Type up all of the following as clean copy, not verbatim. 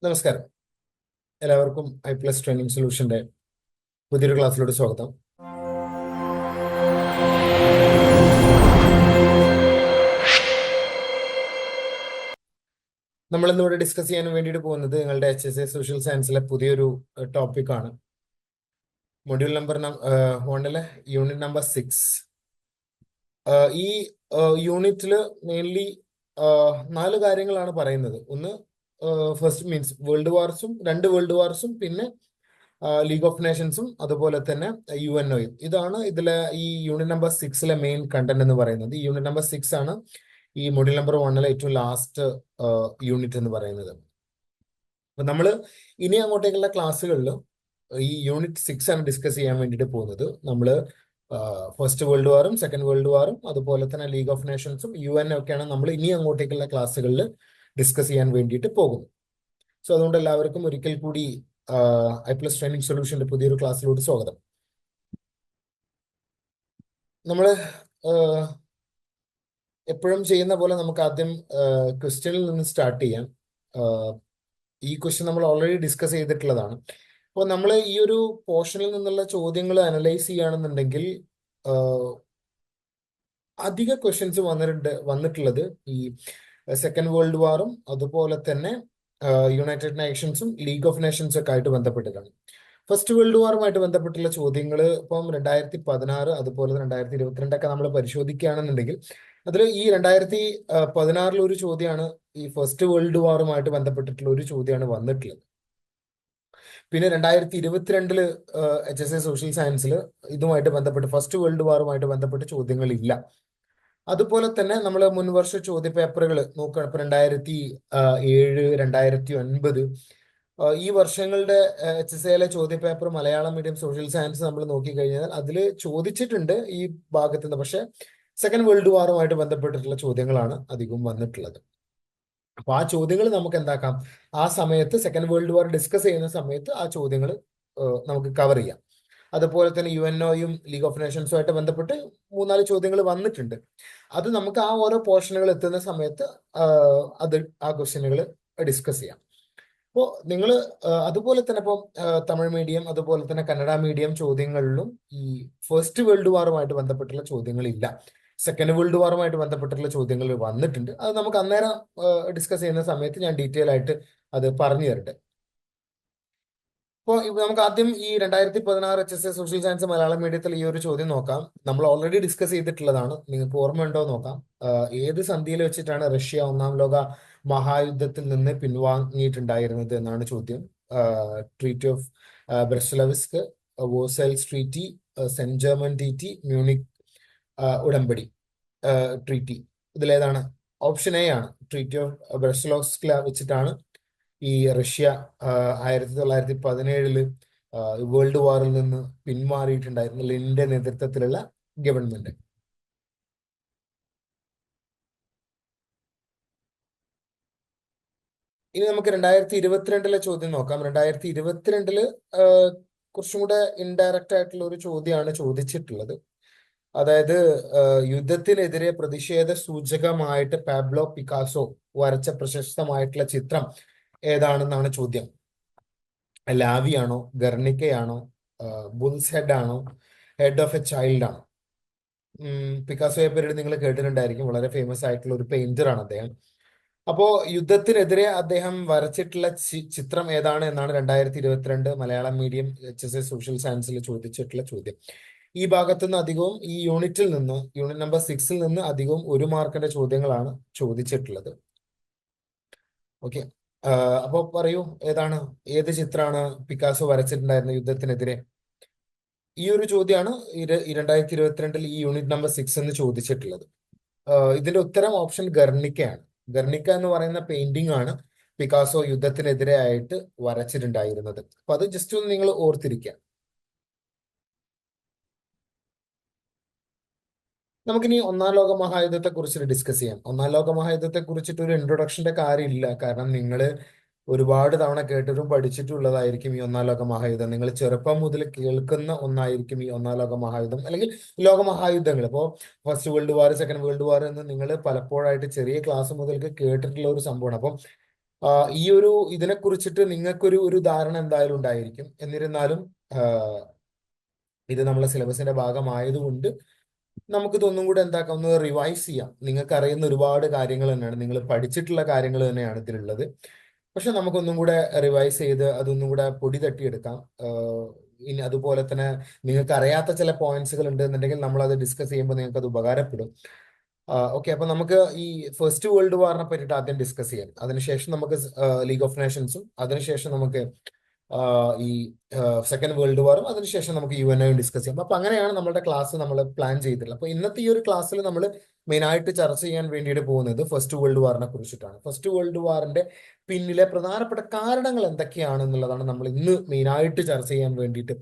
നമസ്കാരം. എല്ലാവർക്കും I+ training സൊല്യൂഷന്റെ പുതിയൊരു ക്ലാസ്സിലോട്ട് സ്വാഗതം. നമ്മൾ ഇന്നിവിടെ ഡിസ്കസ് ചെയ്യാൻ വേണ്ടിയിട്ട് പോകുന്നത് നിങ്ങളുടെ HSA സോഷ്യൽ സയൻസിലെ പുതിയൊരു ടോപ്പിക്കാണ്. Module number 1 unit number 6. ഈ യൂണിറ്റില് മെയിൻലി 4 കാര്യങ്ങളാണ് പറയുന്നത്. ഒന്ന്, ഫസ്റ്റ് മീൻസ് വേൾഡ് വാർസും 2 വേൾഡ് വാർസും, പിന്നെ ലീഗ് ഓഫ് നേഷൻസും, അതുപോലെ തന്നെ UNOയും. ഇതാണ് ഇതിലെ ഈ യൂണിറ്റ് നമ്പർ 6 മെയിൻ കണ്ടന്റ് എന്ന് പറയുന്നത്. ഈ യൂണിറ്റ് നമ്പർ 6 ആണ് ഈ മൊഡ്യൂൾ നമ്പർ 1 ഏറ്റവും ലാസ്റ്റ് യൂണിറ്റ് എന്ന് പറയുന്നത്. അപ്പൊ നമ്മൾ ഇനി അങ്ങോട്ടേക്കുള്ള ക്ലാസ്സുകളിൽ ഈ യൂണിറ്റ് 6 ആണ് ഡിസ്കസ് ചെയ്യാൻ വേണ്ടിയിട്ട് പോകുന്നത്. നമ്മൾ ഫസ്റ്റ് വേൾഡ് വാറും സെക്കൻഡ് വേൾഡ് വാറും അതുപോലെ തന്നെ ലീഗ് ഓഫ് നേഷൻസും UN ഒക്കെയാണ് നമ്മൾ ഇനി അങ്ങോട്ടേക്കുള്ള ക്ലാസ്സുകളിൽ ഡിസ്കസ് ചെയ്യാൻ വേണ്ടിയിട്ട് പോകുന്നത്. സോ അതുകൊണ്ട് എല്ലാവർക്കും ഒരിക്കൽ കൂടി I+ ട്രെയിനിങ് സൊല്യൂഷന്റെ പുതിയൊരു ക്ലാസ്സിലോട്ട് സ്വാഗതം. നമ്മൾ എപ്പോഴും ചെയ്യുന്ന പോലെ നമുക്ക് ആദ്യം ക്വസ്റ്റ്യനിൽ നിന്ന് സ്റ്റാർട്ട് ചെയ്യാം. ഈ ക്വസ്റ്റ്യൻ നമ്മൾ ഓൾറെഡി ഡിസ്കസ് ചെയ്തിട്ടുള്ളതാണ്. അപ്പോൾ നമ്മൾ ഈ ഒരു പോർഷനിൽ നിന്നുള്ള ചോദ്യങ്ങൾ അനലൈസ് ചെയ്യുകയാണെന്നുണ്ടെങ്കിൽ അധിക ക്വസ്റ്റ്യൻസ് വന്നിട്ടുള്ളത് ഈ സെക്കൻഡ് വേൾഡ് വാറും അതുപോലെ തന്നെ യുണൈറ്റഡ് നേഷൻസും ലീഗ് ഓഫ് നേഷൻസും ഒക്കെ ആയിട്ട് ബന്ധപ്പെട്ടിട്ടാണ്. ഫസ്റ്റ് വേൾഡ് വാറുമായിട്ട് ബന്ധപ്പെട്ടുള്ള ചോദ്യങ്ങൾ ഇപ്പം 2016 അതുപോലെ 2022 നമ്മൾ പരിശോധിക്കുകയാണെന്നുണ്ടെങ്കിൽ അതിൽ ഈ 2016 ഒരു ചോദ്യമാണ് ഈ ഫസ്റ്റ് വേൾഡ് വാറുമായിട്ട് ബന്ധപ്പെട്ടിട്ടുള്ള ഒരു ചോദ്യമാണ് വന്നിട്ടുള്ളത്. പിന്നെ 2022 HSA സോഷ്യൽ സയൻസിൽ ഇതുമായിട്ട് ബന്ധപ്പെട്ട് ഫസ്റ്റ് വേൾഡ് വാറുമായിട്ട് ബന്ധപ്പെട്ട് ചോദ്യങ്ങളില്ല. അതുപോലെ തന്നെ നമ്മൾ മുൻവർഷ ചോദ്യ പേപ്പറുകൾ നോക്കുകയാണ്. ഇപ്പൊ 2007, 2009 ഈ വർഷങ്ങളുടെ HSA ചോദ്യ paper Malayalam medium social science നമ്മൾ നോക്കിക്കഴിഞ്ഞാൽ അതിൽ ചോദിച്ചിട്ടുണ്ട് ഈ ഭാഗത്ത് നിന്ന്. പക്ഷെ സെക്കൻഡ് വേൾഡ് വാറുമായിട്ട് ബന്ധപ്പെട്ടിട്ടുള്ള ചോദ്യങ്ങളാണ് അധികം വന്നിട്ടുള്ളത്. അപ്പൊ ആ ചോദ്യങ്ങൾ നമുക്ക് എന്താക്കാം, ആ സമയത്ത് സെക്കൻഡ് വേൾഡ് വാർ ഡിസ്കസ് ചെയ്യുന്ന സമയത്ത് ആ ചോദ്യങ്ങൾ നമുക്ക് കവർ ചെയ്യാം. അതുപോലെ തന്നെ UNOയും ലീഗ് ഓഫ് നേഷൻസും ആയിട്ട് ബന്ധപ്പെട്ട് 3-4 ചോദ്യങ്ങൾ വന്നിട്ടുണ്ട്. അത് നമുക്ക് ആ ഓരോ പോർഷനുകൾ എത്തുന്ന സമയത്ത് ആ ക്വസ്റ്റ്യനുകൾ ഡിസ്കസ് ചെയ്യാം. അപ്പോൾ നിങ്ങൾ അതുപോലെ തന്നെ ഇപ്പോൾ തമിഴ് മീഡിയം അതുപോലെ തന്നെ കന്നഡ മീഡിയം ചോദ്യങ്ങളിലും ഈ ഫസ്റ്റ് വേൾഡ് വാറുമായിട്ട് ബന്ധപ്പെട്ടുള്ള ചോദ്യങ്ങളില്ല. സെക്കൻഡ് വേൾഡ് വാറുമായിട്ട് ബന്ധപ്പെട്ടുള്ള ചോദ്യങ്ങൾ വന്നിട്ടുണ്ട്. അത് നമുക്ക് അന്നേരം ഡിസ്കസ് ചെയ്യുന്ന സമയത്ത് ഞാൻ ഡീറ്റെയിൽ ആയിട്ട് അത് പറഞ്ഞു തരട്ടെ. ഇപ്പോൾ നമുക്ക് ആദ്യം ഈ 2016 HSA സോഷ്യൽ സയൻസ് മലയാളം മീഡിയത്തിൽ ഈ ഒരു ചോദ്യം നോക്കാം. നമ്മൾ ഓൾറെഡി ഡിസ്കസ് ചെയ്തിട്ടുള്ളതാണ്. നിങ്ങൾക്ക് ഓർമ്മയുണ്ടോ നോക്കാം. ഏത് സന്ധിയിൽ വെച്ചിട്ടാണ് റഷ്യ 1-ാം ലോക മഹായുദ്ധത്തിൽ നിന്ന് പിൻവാങ്ങിയിട്ടുണ്ടായിരുന്നത് എന്നാണ് ചോദ്യം. Treaty of Brest Litovsk, Versailles treaty, Saint Germain treaty, Munich ഉടമ്പടി ട്രീറ്റി. ഇതിലേതാണ്? ഓപ്ഷൻ എ ആണ്. ട്രീറ്റി ഓഫ് ബ്രസ്ലോവ്സ്ക് വെച്ചിട്ടാണ് ഈ റഷ്യ 1917 വേൾഡ് വാറിൽ നിന്ന് പിന്മാറിയിട്ടുണ്ടായിരുന്നു ലിന്റെ നേതൃത്വത്തിലുള്ള ഗവൺമെന്റ്. ഇനി നമുക്ക് 2022 ചോദ്യം നോക്കാം. 2022 കുറച്ചും കൂടെ ഇൻഡയറക്റ്റ് ആയിട്ടുള്ള ഒരു ചോദ്യമാണ് ചോദിച്ചിട്ടുള്ളത്. അതായത് യുദ്ധത്തിനെതിരെ പ്രതിഷേധ സൂചകമായിട്ട് പാബ്ലോ പിക്കാസോ വരച്ച പ്രശസ്തമായിട്ടുള്ള ചിത്രം ഏതാണെന്നാണ് ചോദ്യം. ലാവിയാണോ, ഗർണിക്കയാണോ, ബുൾസ് ഹെഡ് ആണോ, ഹെഡ് ഓഫ് എ ചൈൽഡ് ആണോ? പിക്കാസോയെ പറ്റി നിങ്ങൾ കേട്ടിട്ടുണ്ടായിരിക്കും. വളരെ ഫേമസ് ആയിട്ടുള്ള ഒരു പെയിന്റർ ആണ് അദ്ദേഹം. അപ്പോ യുദ്ധത്തിനെതിരെ അദ്ദേഹം വരച്ചിട്ടുള്ള ചിത്രം ഏതാണ് എന്നാണ് 2022 മലയാളം മീഡിയം HSA സോഷ്യൽ സയൻസിൽ ചോദിച്ചിട്ടുള്ള ചോദ്യം. ഈ ഭാഗത്തുനിന്ന് അധികവും ഈ യൂണിറ്റിൽ നിന്ന്, യൂണിറ്റ് നമ്പർ 6 നിന്ന് അധികവും 1 മാർക്കിന്റെ ചോദ്യങ്ങളാണ് ചോദിച്ചിട്ടുള്ളത്. ഓക്കെ, അപ്പൊ പറയൂ, ഏത് ചിത്രമാണ് പിക്കാസോ വരച്ചിട്ടുണ്ടായിരുന്നത് യുദ്ധത്തിനെതിരെ? ഈ ഒരു ചോദ്യമാണ് 2022 ഈ യൂണിറ്റ് നമ്പർ 6 എന്ന് ചോദിച്ചിട്ടുള്ളത്. ഇതിന്റെ ഉത്തരം ഓപ്ഷൻ ഗർണിക്കയാണ്. ഗർണിക്ക എന്ന് പറയുന്ന പെയിന്റിംഗ് ആണ് പിക്കാസോ യുദ്ധത്തിനെതിരെ ആയിട്ട് വരച്ചിട്ടുണ്ടായിരുന്നത്. അപ്പൊ അത് ജസ്റ്റ് ഒന്ന് നിങ്ങൾ ഓർത്തിരിക്കുക. നമുക്കിനി 1-ാം ലോക മഹായുദ്ധത്തെ കുറിച്ചിട്ട് ഡിസ്കസ് ചെയ്യാം. 1-ാം ലോക മഹായുദ്ധത്തെ കുറിച്ചിട്ട് ഒരു ഇൻട്രൊഡക്ഷന്റെ കാര്യമില്ല. കാരണം നിങ്ങൾ ഒരുപാട് തവണ കേട്ടിട്ടും പഠിച്ചിട്ടുള്ളതായിരിക്കും ഈ 1-ാം ലോക മഹായുദ്ധം. നിങ്ങൾ ചെറുപ്പം മുതൽ കേൾക്കുന്ന ഒന്നായിരിക്കും ഈ 1-ാം ലോക മഹായുദ്ധം അല്ലെങ്കിൽ ലോക മഹായുദ്ധങ്ങൾ. ഇപ്പോൾ first world war, second world വാർ എന്ന് നിങ്ങൾ പലപ്പോഴായിട്ട് ചെറിയ ക്ലാസ് മുതൽക്ക് കേട്ടിട്ടുള്ള ഒരു സംഭവമാണ്. അപ്പം ഈ ഒരു ഇതിനെക്കുറിച്ചിട്ട് നിങ്ങൾക്കൊരു ഒരു ധാരണ എന്തായാലും ഉണ്ടായിരിക്കും. എന്നിരുന്നാലും ഇത് നമ്മളെ സിലബസിന്റെ ഭാഗമായതുകൊണ്ട് നമുക്കിതൊന്നും കൂടെ എന്താക്കാം, ഒന്ന് റിവൈസ് ചെയ്യാം. നിങ്ങൾക്ക് അറിയുന്ന ഒരുപാട് കാര്യങ്ങൾ തന്നെയാണ്, നിങ്ങൾ പഠിച്ചിട്ടുള്ള കാര്യങ്ങൾ തന്നെയാണ് ഇതിലുള്ളത്. പക്ഷെ നമുക്കൊന്നും കൂടെ റിവൈസ് ചെയ്ത് അതൊന്നും കൂടെ പൊടി തട്ടിയെടുക്കാം. ഇനി അതുപോലെ തന്നെ നിങ്ങൾക്ക് അറിയാത്ത ചില പോയിന്റ്സുകൾ ഉണ്ടെന്നുണ്ടെങ്കിൽ നമ്മൾ അത് ഡിസ്കസ് ചെയ്യുമ്പോൾ നിങ്ങൾക്ക് അത് ഉപകാരപ്പെടും. ഓക്കെ, അപ്പൊ നമുക്ക് ഈ ഫസ്റ്റ് വേൾഡ് വാറിനെ പറ്റിയിട്ട് ആദ്യം ഡിസ്കസ് ചെയ്യാം. അതിനുശേഷം നമുക്ക് ലീഗ് ഓഫ് നേഷൻസും, അതിനുശേഷം നമുക്ക് ഈ സെക്കൻഡ് വേൾഡ് വാറും, അതിനുശേഷം നമുക്ക് UN ഡിസ്കസ് ചെയ്യാം. അപ്പൊ അങ്ങനെയാണ് നമ്മുടെ ക്ലാസ് നമ്മൾ പ്ലാൻ ചെയ്തിട്ടുള്ളത്. അപ്പൊ ഇന്നത്തെ ഈ ഒരു ക്ലാസ്സിൽ നമ്മൾ മെയിനായിട്ട് ചർച്ച ചെയ്യാൻ വേണ്ടിയിട്ട് പോകുന്നത് ഫസ്റ്റ് വേൾഡ് വാറിനെ കുറിച്ചിട്ടാണ്. ഫസ്റ്റ് വേൾഡ് വാറിന്റെ പിന്നിലെ പ്രധാനപ്പെട്ട കാരണങ്ങൾ എന്തൊക്കെയാണെന്നുള്ളതാണ് നമ്മൾ ഇന്ന് മെയിനായിട്ട് ചർച്ച ചെയ്യാൻ വേണ്ടിയിട്ട്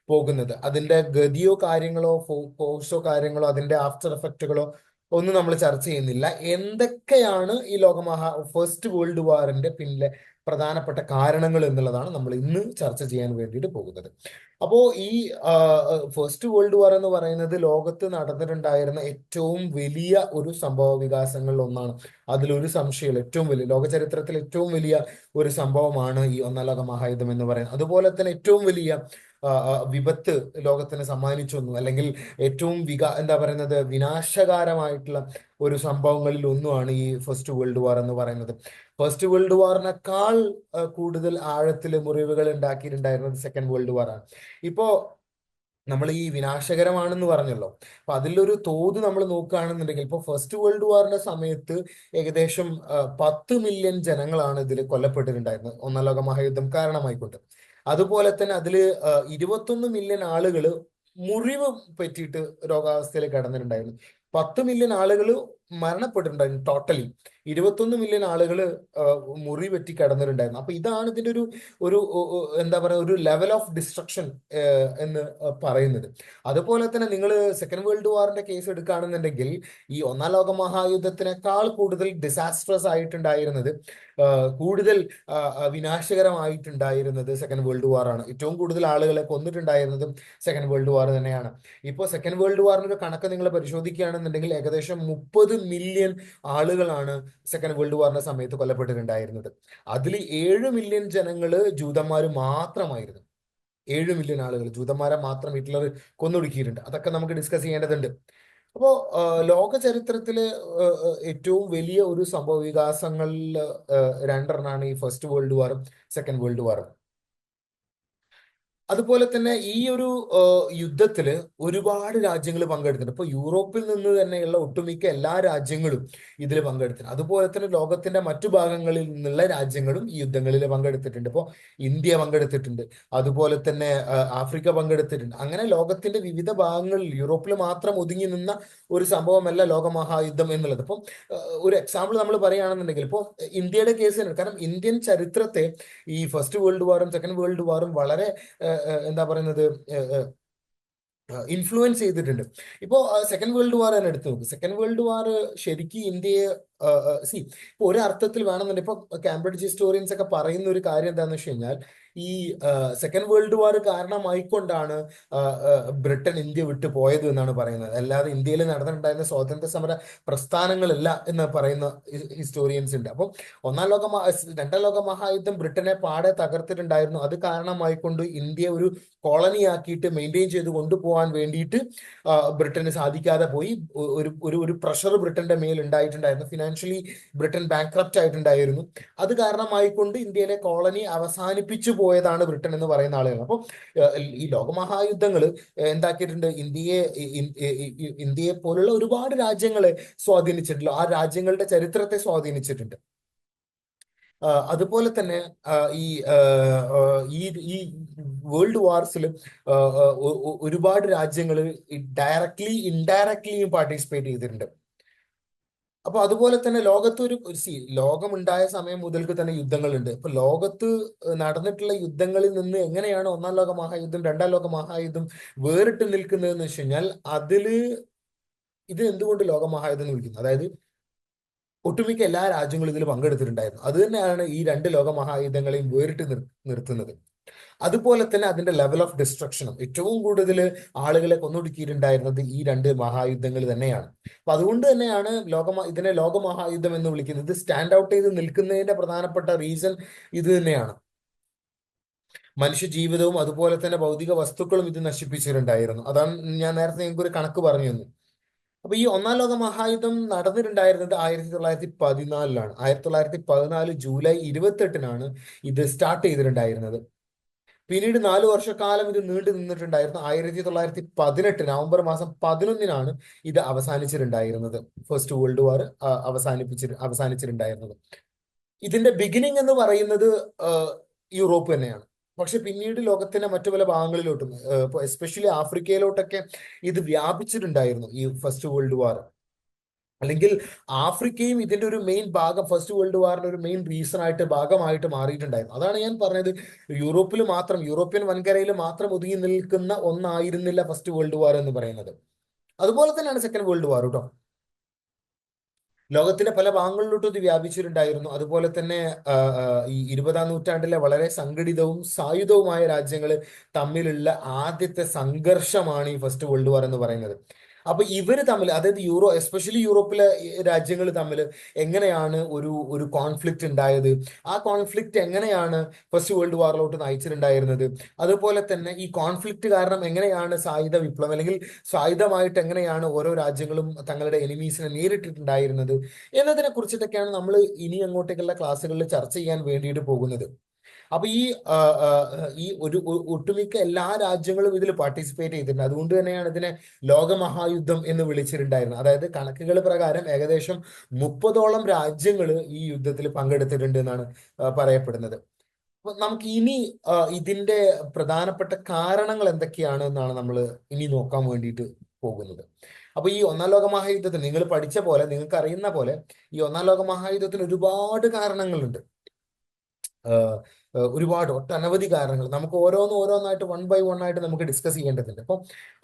പോകുന്നത്. അതിന്റെ ഗതിയോ കാര്യങ്ങളോ ഫോഴ്സോ കാര്യങ്ങളോ അതിന്റെ ആഫ്റ്റർ എഫക്റ്റുകളോ ഒന്നും നമ്മൾ ചർച്ച ചെയ്യുന്നില്ല. എന്തൊക്കെയാണ് ഈ ഫസ്റ്റ് വേൾഡ് വാറിന്റെ പിന്നിലെ പ്രധാനപ്പെട്ട കാരണങ്ങൾ എന്നുള്ളതാണ് നമ്മൾ ഇന്ന് ചർച്ച ചെയ്യാൻ വേണ്ടിയിട്ട് പോകുന്നത്. അപ്പോ ഈ ഫസ്റ്റ് വേൾഡ് വാർ എന്ന് പറയുന്നത് ലോകത്ത് നടന്നിട്ടുണ്ടായിരുന്ന ഏറ്റവും വലിയ ഒരു സംഭവ വികാസങ്ങളിൽ ഒന്നാണ്. അതിലൊരു സംശയമില്ല. ഏറ്റവും വലിയ ലോക ചരിത്രത്തിൽ ഏറ്റവും വലിയ ഒരു സംഭവമാണ് ഈ ഒന്നാം ലോക മഹായുദ്ധം എന്ന് പറയുന്നത്. അതുപോലെ തന്നെ ഏറ്റവും വലിയ വിപത്ത് ലോകത്തിന് സമ്മാനിച്ചു വന്നു, അല്ലെങ്കിൽ ഏറ്റവും എന്താ പറയുന്നത്, വിനാശകാരമായിട്ടുള്ള ഒരു സംഭവങ്ങളിൽ ഒന്നുമാണ് ഈ ഫസ്റ്റ് വേൾഡ് വാർ എന്ന് പറയുന്നത്. ഫസ്റ്റ് വേൾഡ് വാറിനേക്കാൾ കൂടുതൽ ആഴത്തിൽ മുറിവുകൾ ഉണ്ടാക്കിയിട്ടുണ്ടായിരുന്നത് സെക്കൻഡ് വേൾഡ് വാർ ആണ്. ഇപ്പോ നമ്മൾ ഈ വിനാശകരമാണെന്ന് പറഞ്ഞല്ലോ, അപ്പൊ അതിലൊരു തോത് നമ്മൾ നോക്കുകയാണെന്നുണ്ടെങ്കിൽ ഇപ്പൊ ഫസ്റ്റ് വേൾഡ് വാറിന്റെ സമയത്ത് ഏകദേശം 10 മില്യൺ ജനങ്ങളാണ് ഇതിൽ കൊല്ലപ്പെട്ടിട്ടുണ്ടായിരുന്നത്, ഒന്നാം ലോക മഹായുദ്ധം കാരണമായിക്കൊണ്ട്. അതുപോലെ തന്നെ അതില് 21 മില്യൺ ആളുകൾ മുറിവ് പറ്റിയിട്ട് രോഗാവസ്ഥയിൽ കിടന്നിട്ടുണ്ടായിരുന്നു. 10 മില്യൺ ആളുകൾ മരണപ്പെട്ടിട്ടുണ്ടായിരുന്നു ടോട്ടലി. 21 മില്യൺ ആളുകൾ മുറി പറ്റി കിടന്നിട്ടുണ്ടായിരുന്നു. അപ്പൊ ഇതാണ് ഇതിന്റെ ഒരു എന്താ പറയുക, ഒരു ലെവൽ ഓഫ് ഡിസ്ട്രക്ഷൻ എന്ന് പറയുന്നത്. അതുപോലെ തന്നെ നിങ്ങൾ സെക്കൻഡ് വേൾഡ് വാറിന്റെ കേസ് എടുക്കുകയാണെന്നുണ്ടെങ്കിൽ ഈ ഒന്നാം ലോക മഹായുദ്ധത്തിനേക്കാൾ കൂടുതൽ ഡിസാസ്ട്രസ് ആയിട്ടുണ്ടായിരുന്നത്, കൂടുതൽ വിനാശകരമായിട്ടുണ്ടായിരുന്നത് സെക്കൻഡ് വേൾഡ് വാർ ആണ്. ഏറ്റവും കൂടുതൽ ആളുകളെ കൊന്നിട്ടുണ്ടായിരുന്നതും സെക്കൻഡ് വേൾഡ് വാർ തന്നെയാണ്. ഇപ്പോൾ സെക്കൻഡ് വേൾഡ് വാറിന്റെ കണക്ക് നിങ്ങൾ പരിശോധിക്കുകയാണെന്നുണ്ടെങ്കിൽ ഏകദേശം 30 മില്യൺ ആളുകളാണ് സെക്കൻഡ് വേൾഡ് വാറിന്റെ സമയത്ത് കൊല്ലപ്പെട്ടിട്ടുണ്ടായിരുന്നത്. അതിൽ 7 മില്യൺ ജനങ്ങള് ജൂതന്മാർ മാത്രമായിരുന്നു. 7 മില്യൺ ആളുകൾ ജൂതന്മാരെ മാത്രം ഹിറ്റ്ലർ കൊന്നൊടുക്കിയിട്ടുണ്ട്. അതൊക്കെ നമുക്ക് ഡിസ്കസ് ചെയ്യേണ്ടതുണ്ട്. അപ്പോ ലോക ചരിത്രത്തില് ഏറ്റവും വലിയ ഒരു സംഭവ വികാസങ്ങളിൽ രണ്ടെണ്ണമാണ് ഈ ഫസ്റ്റ് വേൾഡ് വാറും സെക്കൻഡ് വേൾഡ് വാറും. അതുപോലെ തന്നെ ഈ ഒരു യുദ്ധത്തിൽ ഒരുപാട് രാജ്യങ്ങൾ പങ്കെടുത്തിട്ടുണ്ട്. ഇപ്പൊ യൂറോപ്പിൽ നിന്ന് തന്നെയുള്ള ഒട്ടുമിക്ക എല്ലാ രാജ്യങ്ങളും ഇതിൽ പങ്കെടുത്തിട്ടുണ്ട്. അതുപോലെ തന്നെ ലോകത്തിന്റെ മറ്റു ഭാഗങ്ങളിൽ നിന്നുള്ള രാജ്യങ്ങളും ഈ യുദ്ധങ്ങളിൽ പങ്കെടുത്തിട്ടുണ്ട്. ഇപ്പോൾ ഇന്ത്യ പങ്കെടുത്തിട്ടുണ്ട്, അതുപോലെ തന്നെ ആഫ്രിക്ക പങ്കെടുത്തിട്ടുണ്ട്. അങ്ങനെ ലോകത്തിന്റെ വിവിധ ഭാഗങ്ങളിൽ, യൂറോപ്പിൽ മാത്രം ഒതുങ്ങി നിന്ന ഒരു സംഭവമല്ല ലോകമഹായുദ്ധം എന്നുള്ളത്. ഇപ്പം ഒരു എക്സാമ്പിൾ നമ്മൾ പറയുകയാണെന്നുണ്ടെങ്കിൽ ഇപ്പോൾ ഇന്ത്യയുടെ കേസ് തന്നെ, കാരണം ഇന്ത്യൻ ചരിത്രത്തെ ഈ ഫസ്റ്റ് വേൾഡ് വാറും സെക്കൻഡ് വേൾഡ് വാറും വളരെ എന്താ പറയുന്നത്, ഇൻഫ്ലുവൻസ് ചെയ്തിട്ടുണ്ട്. ഇപ്പോ സെക്കൻഡ് വേൾഡ് വാർ തന്നെ എടുത്തു നോക്ക്. സെക്കൻഡ് വേൾഡ് വാർ ശരിക്കും ഇന്ത്യയെ ഇപ്പൊ ഒരു അർത്ഥത്തിൽ വേണമെന്നുണ്ടെങ്കിൽ ഇപ്പൊ കാംബ്രിഡ്ജ് ഹിസ്റ്റോറിയൻസ് ഒക്കെ പറയുന്ന ഒരു കാര്യം എന്താണെന്ന് വെച്ച് കഴിഞ്ഞാൽ, ഈ സെക്കൻഡ് വേൾഡ് വാർ കാരണമായിക്കൊണ്ടാണ് ബ്രിട്ടൻ ഇന്ത്യ വിട്ടു പോയത് എന്നാണ് പറയുന്നത്. അല്ലാതെ ഇന്ത്യയിൽ നടന്നിട്ടുണ്ടായിരുന്ന സ്വാതന്ത്ര്യ സമര പ്രസ്ഥാനങ്ങളല്ല എന്ന് പറയുന്ന ഹിസ്റ്റോറിയൻസ് ഉണ്ട്. അപ്പം രണ്ടാം ലോക മഹായുദ്ധം ബ്രിട്ടനെ പാടെ തകർത്തിട്ടുണ്ടായിരുന്നു. അത് കാരണമായിക്കൊണ്ട് ഇന്ത്യ ഒരു കോളനി ആക്കിയിട്ട് മെയിൻറ്റെയിൻ ചെയ്ത് കൊണ്ടുപോകാൻ വേണ്ടിയിട്ട് ബ്രിട്ടന് സാധിക്കാതെ പോയി. ഒരു പ്രഷർ ബ്രിട്ടന്റെ മേൽ ഉണ്ടായിട്ടുണ്ടായിരുന്നു. ഫിനാൻഷ്യലി ബ്രിട്ടൻ ബാങ്ക്രപ്റ്റ് ആയിട്ടുണ്ടായിരുന്നു. അത് കാരണമായിക്കൊണ്ട് ഇന്ത്യയിലെ കോളനി അവസാനിപ്പിച്ചു പോയതാണ് ബ്രിട്ടൻ എന്ന് പറയുന്ന ആളുകൾ. അപ്പോൾ ഈ ലോകമഹായുദ്ധങ്ങൾ എന്താക്കിയിട്ടുണ്ട്, ഇന്ത്യയെ പോലുള്ള ഒരുപാട് രാജ്യങ്ങളെ സ്വാധീനിച്ചിട്ടുണ്ട്. ആ രാജ്യങ്ങളുടെ ചരിത്രത്തെ സ്വാധീനിച്ചിട്ടുണ്ട്. അതുപോലെ തന്നെ ഈ ഈ ഈ വേൾഡ് വാർസിൽ ഒരുപാട് രാജ്യങ്ങൾ ഡയറക്ട്ലി ഇൻഡയറക്ട്ലിയും പാർട്ടിസിപ്പേറ്റ് ചെയ്തിട്ടുണ്ട്. അപ്പൊ അതുപോലെ തന്നെ ലോകമുണ്ടായ സമയം മുതൽക്ക് തന്നെ യുദ്ധങ്ങളുണ്ട്. ഇപ്പൊ ലോകത്ത് നടന്നിട്ടുള്ള യുദ്ധങ്ങളിൽ നിന്ന് എങ്ങനെയാണ് ഒന്നാം ലോക മഹായുദ്ധം രണ്ടാം ലോക മഹായുദ്ധം വേറിട്ട് നിൽക്കുന്നതെന്ന് വെച്ച് കഴിഞ്ഞാൽ, ഇത് എന്തുകൊണ്ട് ലോകമഹായുദ്ധം എന്ന് വിളിക്കുന്നത്, അതായത് ഒട്ടുമിക്ക എല്ലാ രാജ്യങ്ങളും ഇതിൽ പങ്കെടുത്തിട്ടുണ്ടായിരുന്നു. അത് തന്നെയാണ് ഈ രണ്ട് ലോക മഹായുദ്ധങ്ങളെയും വേറിട്ട് നിർത്തുന്നത്. അതുപോലെ തന്നെ അതിന്റെ ലെവൽ ഓഫ് ഡിസ്ട്രക്ഷനും ഏറ്റവും കൂടുതൽ ആളുകളെ കൊന്നൊടുക്കിയിട്ടുണ്ടായിരുന്നത് ഈ രണ്ട് മഹായുദ്ധങ്ങൾ തന്നെയാണ്. അപ്പൊ അതുകൊണ്ട് തന്നെയാണ് ഇതിനെ ലോകമഹായുദ്ധം എന്ന് വിളിക്കുന്നത്. ഇത് സ്റ്റാൻഡ് ഔട്ട് ചെയ്ത് നിൽക്കുന്നതിന്റെ പ്രധാനപ്പെട്ട റീസൺ ഇത് തന്നെയാണ്. മനുഷ്യ ജീവിതവും അതുപോലെ തന്നെ ഭൗതിക വസ്തുക്കളും ഇത് നശിപ്പിച്ചിട്ടുണ്ടായിരുന്നു. അതാണ് ഞാൻ നേരത്തെ നിങ്ങൾക്ക് ഒരു കണക്ക് പറഞ്ഞു തന്നു. അപ്പൊ ഈ ഒന്നാം ലോക മഹായുദ്ധം നടന്നിട്ടുണ്ടായിരുന്നത് 1914 1914 ജൂലൈ 28 ഇത് സ്റ്റാർട്ട് ചെയ്തിട്ടുണ്ടായിരുന്നത്. പിന്നീട് 4 വർഷക്കാലം ഇത് നീണ്ടു നിന്നിട്ടുണ്ടായിരുന്നു. 1918 നവംബർ മാസം 11 ഇത് അവസാനിച്ചിട്ടുണ്ടായിരുന്നത്. First world war അവസാനിച്ചിട്ടുണ്ടായിരുന്നത്. ഇതിന്റെ ബിഗിനിങ് എന്ന് പറയുന്നത് യൂറോപ്പ് തന്നെയാണ്. പക്ഷെ പിന്നീട് ലോകത്തിന്റെ മറ്റു പല ഭാഗങ്ങളിലോട്ടും എസ്പെഷ്യലി ആഫ്രിക്കയിലോട്ടൊക്കെ ഇത് വ്യാപിച്ചിട്ടുണ്ടായിരുന്നു ഈ ഫസ്റ്റ് വേൾഡ് വാർ. അല്ലെങ്കിൽ ആഫ്രിക്കയും ഇതിന്റെ ഒരു മെയിൻ ഭാഗം, ഫസ്റ്റ് വേൾഡ് വാറിന്റെ ഒരു മെയിൻ ഭാഗമായിട്ട് മാറിയിട്ടുണ്ടായിരുന്നു. അതാണ് ഞാൻ പറഞ്ഞത്, യൂറോപ്യൻ വൻകരയിൽ മാത്രം ഒതുങ്ങി നിൽക്കുന്ന ഒന്നായിരുന്നില്ല ഫസ്റ്റ് വേൾഡ് വാർ എന്ന് പറയുന്നത്. അതുപോലെ തന്നെയാണ് സെക്കൻഡ് വേൾഡ് വാർ കേട്ടോ. ലോകത്തിന്റെ പല ഭാഗങ്ങളിലോട്ടും ഇത് വ്യാപിച്ചിട്ടുണ്ടായിരുന്നു. അതുപോലെ തന്നെ ഈ 20-ാം നൂറ്റാണ്ടിലെ വളരെ സംഘടിതവും സായുധവുമായ രാജ്യങ്ങൾ തമ്മിലുള്ള ആദ്യത്തെ സംഘർഷമാണ് ഈ ഫസ്റ്റ് വേൾഡ് വാർ എന്ന് പറയുന്നത്. അപ്പൊ ഇവര് തമ്മിൽ, അതായത് എസ്പെഷ്യലി യൂറോപ്പിലെ രാജ്യങ്ങൾ തമ്മിൽ എങ്ങനെയാണ് ഒരു കോൺഫ്ലിക്റ്റ് ഉണ്ടായത്, ആ കോൺഫ്ലിക്റ്റ് എങ്ങനെയാണ് ഫസ്റ്റ് വേൾഡ് വാറിലോട്ട് നയിച്ചിട്ടുണ്ടായിരുന്നത്, അതുപോലെ തന്നെ ഈ കോൺഫ്ലിക്റ്റ് കാരണം എങ്ങനെയാണ് സായുധ വിപ്ലവം അല്ലെങ്കിൽ സായുധമായിട്ട് എങ്ങനെയാണ് ഓരോ രാജ്യങ്ങളും തങ്ങളുടെ എനിമീസിനെ നേരിട്ടിട്ടുണ്ടായിരുന്നത് എന്നതിനെ കുറിച്ചിട്ടൊക്കെയാണ് നമ്മൾ ഇനി അങ്ങോട്ടേക്കുള്ള ക്ലാസ്സുകളിൽ ചർച്ച ചെയ്യാൻ വേണ്ടിയിട്ട് പോകുന്നത്. അപ്പൊ ഈ ഒട്ടുമിക്ക എല്ലാ രാജ്യങ്ങളും ഇതിൽ പാർട്ടിസിപ്പേറ്റ് ചെയ്തിട്ടുണ്ട്. അതുകൊണ്ട് തന്നെയാണ് ഇതിനെ ലോകമഹായുദ്ധം എന്ന് വിളിച്ചിട്ടുണ്ടായിരുന്നത്. അതായത് കണക്കുകൾ പ്രകാരം ഏകദേശം 30ഓളം രാജ്യങ്ങൾ ഈ യുദ്ധത്തിൽ പങ്കെടുത്തിട്ടുണ്ട് എന്നാണ് പറയപ്പെടുന്നത്. അപ്പൊ നമുക്ക് ഇനി ഇതിന്റെ പ്രധാനപ്പെട്ട കാരണങ്ങൾ എന്തൊക്കെയാണ് എന്നാണ് നമ്മൾ ഇനി നോക്കാൻ വേണ്ടിയിട്ട് പോകുന്നത്. അപ്പൊ ഈ ഒന്നാം ലോക മഹായുദ്ധത്തിന് നിങ്ങൾ പഠിച്ച പോലെ, നിങ്ങൾക്ക് അറിയുന്ന പോലെ, ഈ ഒന്നാം ലോക മഹായുദ്ധത്തിന് ഒരുപാട് കാരണങ്ങളുണ്ട്. ഒട്ടനവധി കാരണങ്ങൾ നമുക്ക് ഓരോന്നായിട്ട് 1 by 1 ആയിട്ട് നമുക്ക് ഡിസ്കസ് ചെയ്യേണ്ടതുണ്ട്. അപ്പം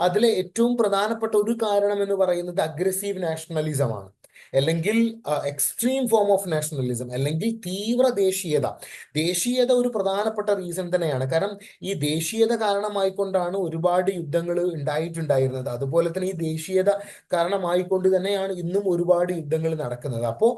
അതിലെ ഏറ്റവും പ്രധാനപ്പെട്ട ഒരു കാരണം എന്ന് പറയുന്നത് അഗ്രസീവ് നാഷണലിസം ആണ്, അല്ലെങ്കിൽ എക്സ്ട്രീം ഫോം ഓഫ് നാഷണലിസം, അല്ലെങ്കിൽ തീവ്ര ദേശീയത ഒരു പ്രധാനപ്പെട്ട റീസൺ തന്നെയാണ്. കാരണം ഈ ദേശീയത കാരണമായിക്കൊണ്ടാണ് ഒരുപാട് യുദ്ധങ്ങൾ ഉണ്ടായിട്ടുണ്ടായിരുന്നത്. അതുപോലെ തന്നെ ഈ ദേശീയത കാരണമായിക്കൊണ്ട് തന്നെയാണ് ഇന്നും ഒരുപാട് യുദ്ധങ്ങൾ നടക്കുന്നത്. അപ്പോൾ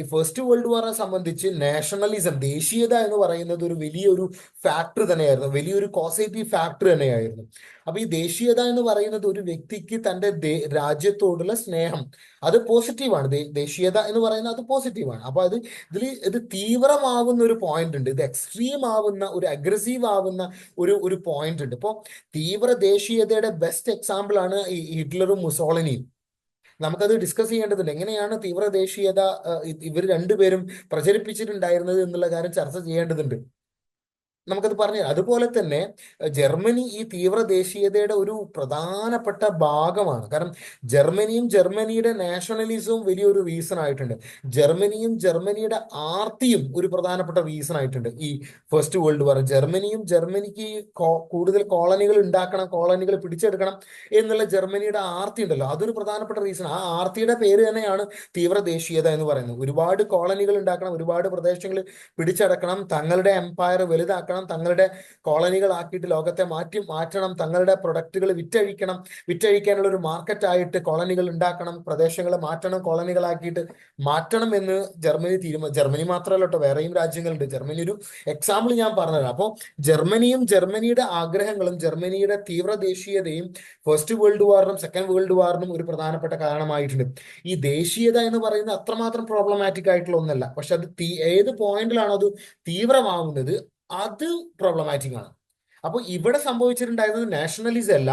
ഈ ഫസ്റ്റ് വേൾഡ് വാറിനെ സംബന്ധിച്ച് നാഷണലിസം, ദേശീയത എന്ന് പറയുന്നത് ഒരു വലിയൊരു ഫാക്ടർ തന്നെയായിരുന്നു, വലിയൊരു കോസേറ്റീവ് ഫാക്ടർ തന്നെയായിരുന്നു. അപ്പൊ ഈ ദേശീയത എന്ന് പറയുന്നത് ഒരു വ്യക്തിക്ക് തന്റെ രാജ്യത്തോടുള്ള സ്നേഹം, അത് പോസിറ്റീവാണ്. ദേശീയത എന്ന് പറയുന്നത് അത് പോസിറ്റീവാണ്. അപ്പൊ ഇത് തീവ്രമാവുന്ന ഒരു പോയിന്റ് ഉണ്ട്, ഇത് എക്സ്ട്രീം ആവുന്ന, ഒരു അഗ്രസീവ് ആവുന്ന ഒരു പോയിന്റ് ഉണ്ട്. ഇപ്പൊ തീവ്ര ദേശീയതയുടെ ബെസ്റ്റ് എക്സാമ്പിൾ ആണ് ഈ ഹിറ്റ്ലറും മുസോളിനിയും. നമുക്കത് ഡിസ്കസ് ചെയ്യേണ്ടതുണ്ട്. എങ്ങനെയാണ് തീവ്ര ദേശീയത ഇവർ രണ്ടുപേരും പ്രചരിപ്പിച്ചിട്ടുണ്ടായിരുന്നത് എന്നുള്ള കാര്യം ചർച്ച ചെയ്യേണ്ടതുണ്ട്. നമുക്കത് പറഞ്ഞു. അതുപോലെ തന്നെ ജർമ്മനി ഈ തീവ്ര ദേശീയതയുടെ ഒരു പ്രധാനപ്പെട്ട ഭാഗമാണ്. കാരണം ജർമ്മനിയുടെ നാഷണലിസവും വലിയൊരു റീസൺ ആയിട്ടുണ്ട്. ജർമ്മനിയുടെ ആർത്തിയും ഒരു പ്രധാനപ്പെട്ട റീസൺ ആയിട്ടുണ്ട് ഈ ഫസ്റ്റ് വേൾഡ് വാർ. ജർമ്മനിക്ക് കൂടുതൽ കോളനികൾ ഉണ്ടാക്കണം, കോളനികൾ പിടിച്ചെടുക്കണം എന്നുള്ള ജർമ്മനിയുടെ ആർത്തി ഉണ്ടല്ലോ, അതൊരു പ്രധാനപ്പെട്ട റീസൺ. ആ ആർത്തിയുടെ പേര് തന്നെയാണ് തീവ്ര ദേശീയത എന്ന് പറയുന്നത്. ഒരുപാട് കോളനികൾ ഉണ്ടാക്കണം, ഒരുപാട് പ്രദേശങ്ങൾ പിടിച്ചടക്കണം, തങ്ങളുടെ എംപയർ വലുതാക്കണം, തങ്ങളുടെ കോളനികളാക്കിയിട്ട് ലോകത്തെ മാറ്റണം, തങ്ങളുടെ പ്രൊഡക്റ്റുകൾ വിറ്റഴിക്കാനുള്ള ഒരു മാർക്കറ്റ് ആയിട്ട് കോളനികൾ ഉണ്ടാക്കണം, പ്രദേശങ്ങൾ മാറ്റണം, കോളനികളാക്കിയിട്ട് മാറ്റണം എന്ന് ജർമ്മനി മാത്രമല്ല കേട്ടോ, വേറെയും രാജ്യങ്ങളുണ്ട്. ജർമ്മനി ഒരു എക്സാമ്പിൾ ഞാൻ പറഞ്ഞുതരാം. അപ്പോൾ ജർമ്മനിയുടെ ആഗ്രഹങ്ങളും ജർമ്മനിയുടെ തീവ്ര ദേശീയതയും ഫസ്റ്റ് വേൾഡ് വാറിനും സെക്കൻഡ് വേൾഡ് വാറിനും ഒരു പ്രധാനപ്പെട്ട കാരണമായിട്ടുണ്ട്. ഈ ദേശീയത എന്ന് പറയുന്നത് അത്രമാത്രം പ്രോബ്ലമാറ്റിക് ആയിട്ടുള്ള ഒന്നല്ല, പക്ഷെ അത് ഏത് പോയിന്റിലാണോ അത് തീവ്രമാവുന്നത് അത് പ്രോബ്ലമാറ്റിക് ആണ്. അപ്പൊ ഇവിടെ സംഭവിച്ചിട്ടുണ്ടായിരുന്നത് നാഷണലിസം അല്ല,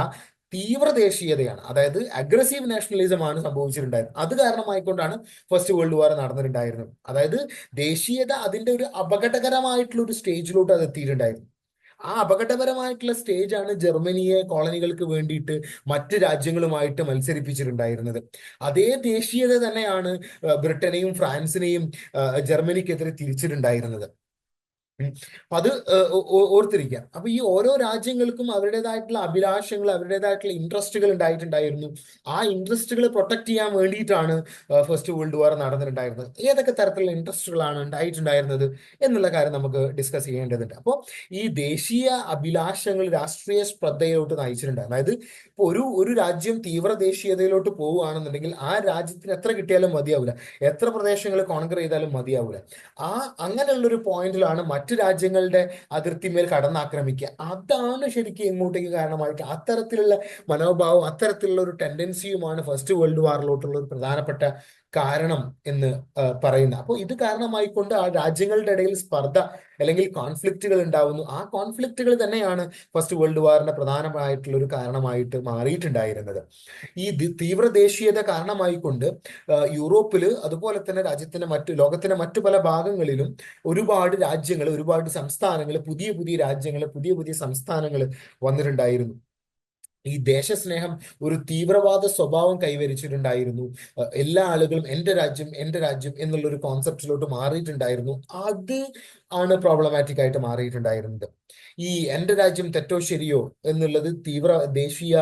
തീവ്ര ദേശീയതയാണ്. അതായത് അഗ്രസീവ് നാഷണലിസം ആണ് സംഭവിച്ചിട്ടുണ്ടായിരുന്നത്. അത് കാരണമായിക്കൊണ്ടാണ് ഫസ്റ്റ് വേൾഡ് വാർ നടന്നിട്ടുണ്ടായിരുന്നത്. അതായത് ദേശീയത അതിന്റെ ഒരു അപകടകരമായിട്ടുള്ള ഒരു സ്റ്റേജിലോട്ട് അത് എത്തിയിട്ടുണ്ടായിരുന്നു. ആ അപകടപരമായിട്ടുള്ള സ്റ്റേജാണ് ജർമ്മനിയെ കോളനികൾക്ക് വേണ്ടിയിട്ട് മറ്റ് രാജ്യങ്ങളുമായിട്ട് മത്സരിപ്പിച്ചിട്ടുണ്ടായിരുന്നത്. അതേ ദേശീയത തന്നെയാണ് ബ്രിട്ടനെയും ഫ്രാൻസിനെയും ജർമ്മനിക്കെതിരെ തിരിച്ചിട്ടുണ്ടായിരുന്നത്. അപ്പൊ അത് ഓർത്തിരിക്കുക. അപ്പൊ ഈ ഓരോ രാജ്യങ്ങൾക്കും അവരുടേതായിട്ടുള്ള അഭിലാഷങ്ങൾ, അവരുടേതായിട്ടുള്ള ഇൻട്രസ്റ്റുകൾ ഉണ്ടായിട്ടുണ്ടായിരുന്നു. ആ ഇൻട്രസ്റ്റുകൾ പ്രൊട്ടക്ട് ചെയ്യാൻ വേണ്ടിയിട്ടാണ് ഫസ്റ്റ് വേൾഡ് വാർ നടന്നിട്ടുണ്ടായിരുന്നത്. ഏതൊക്കെ തരത്തിലുള്ള ഇൻട്രസ്റ്റുകളാണ് ഉണ്ടായിട്ടുണ്ടായിരുന്നത് എന്നുള്ള കാര്യം നമുക്ക് ഡിസ്കസ് ചെയ്യേണ്ടതുണ്ട്. അപ്പോൾ ഈ ദേശീയ അഭിലാഷങ്ങൾ രാഷ്ട്രീയ സ്പർദ്ധയിലോട്ട് നയിച്ചിട്ടുണ്ട്. അതായത് ഇപ്പോൾ ഒരു രാജ്യം തീവ്ര ദേശീയതയിലോട്ട് പോവുകയാണെന്നുണ്ടെങ്കിൽ ആ രാജ്യത്തിന് എത്ര കിട്ടിയാലും മതിയാവില്ല, എത്ര പ്രദേശങ്ങൾ കോൺകർ ചെയ്താലും മതിയാവില്ല. ആ അങ്ങനെയുള്ള ഒരു പോയിന്റിലാണ് മറ്റു രാജ്യങ്ങളുടെ അതിർത്തിമേൽ കടന്നാക്രമിക്കുക. അതാണ് ശരിക്കും ഇങ്ങോട്ടേക്ക് കാരണമായിട്ട് അത്തരത്തിലുള്ള മനോഭാവം, അത്തരത്തിലുള്ള ഒരു ടെൻഡൻസിയുമാണ് ഫസ്റ്റ് വേൾഡ് വാറിലോട്ടുള്ള ഒരു പ്രധാനപ്പെട്ട കാരണം എന്ന് പറയുന്നത്. അപ്പോൾ ഇത് കാരണമായിക്കൊണ്ട് ആ രാജ്യങ്ങളുടെ ഇടയിൽ സ്പർദ്ധ അല്ലെങ്കിൽ കോൺഫ്ലിക്റ്റുകൾ ഉണ്ടാവുന്നു. ആ കോൺഫ്ലിക്റ്റുകൾ തന്നെയാണ് ഫസ്റ്റ് വേൾഡ് വാറിന്റെ പ്രധാനമായിട്ടുള്ള ഒരു കാരണമായിട്ട് മാറിയിട്ടുണ്ടായിരുന്നത്. ഈ തീവ്ര ദേശീയത കാരണമായിക്കൊണ്ട് യൂറോപ്പില് അതുപോലെ തന്നെ ലോകത്തിന്റെ മറ്റു പല ഭാഗങ്ങളിലും ഒരുപാട് രാജ്യങ്ങൾ, ഒരുപാട് സംസ്ഥാനങ്ങൾ, പുതിയ പുതിയ രാജ്യങ്ങൾ, പുതിയ പുതിയ സംസ്ഥാനങ്ങൾ വന്നിട്ടുണ്ടായിരുന്നു. ഈ ദേശസ്നേഹം ഒരു തീവ്രവാദ സ്വഭാവം കൈവരിച്ചിട്ടുണ്ടായിരുന്നു. എല്ലാ ആളുകളും എൻ്റെ രാജ്യം, എൻ്റെ രാജ്യം എന്നുള്ള ഒരു കോൺസെപ്റ്റിലോട്ട് മാറിയിട്ടുണ്ടായിരുന്നു. അത് ആണ് പ്രോബ്ലമാറ്റിക് ആയിട്ട് മാറിയിട്ടുണ്ടായിരുന്നത്. ഈ എൻ്റെ രാജ്യം തെറ്റോ ശരിയോ എന്നുള്ളത് തീവ്ര ദേശീയ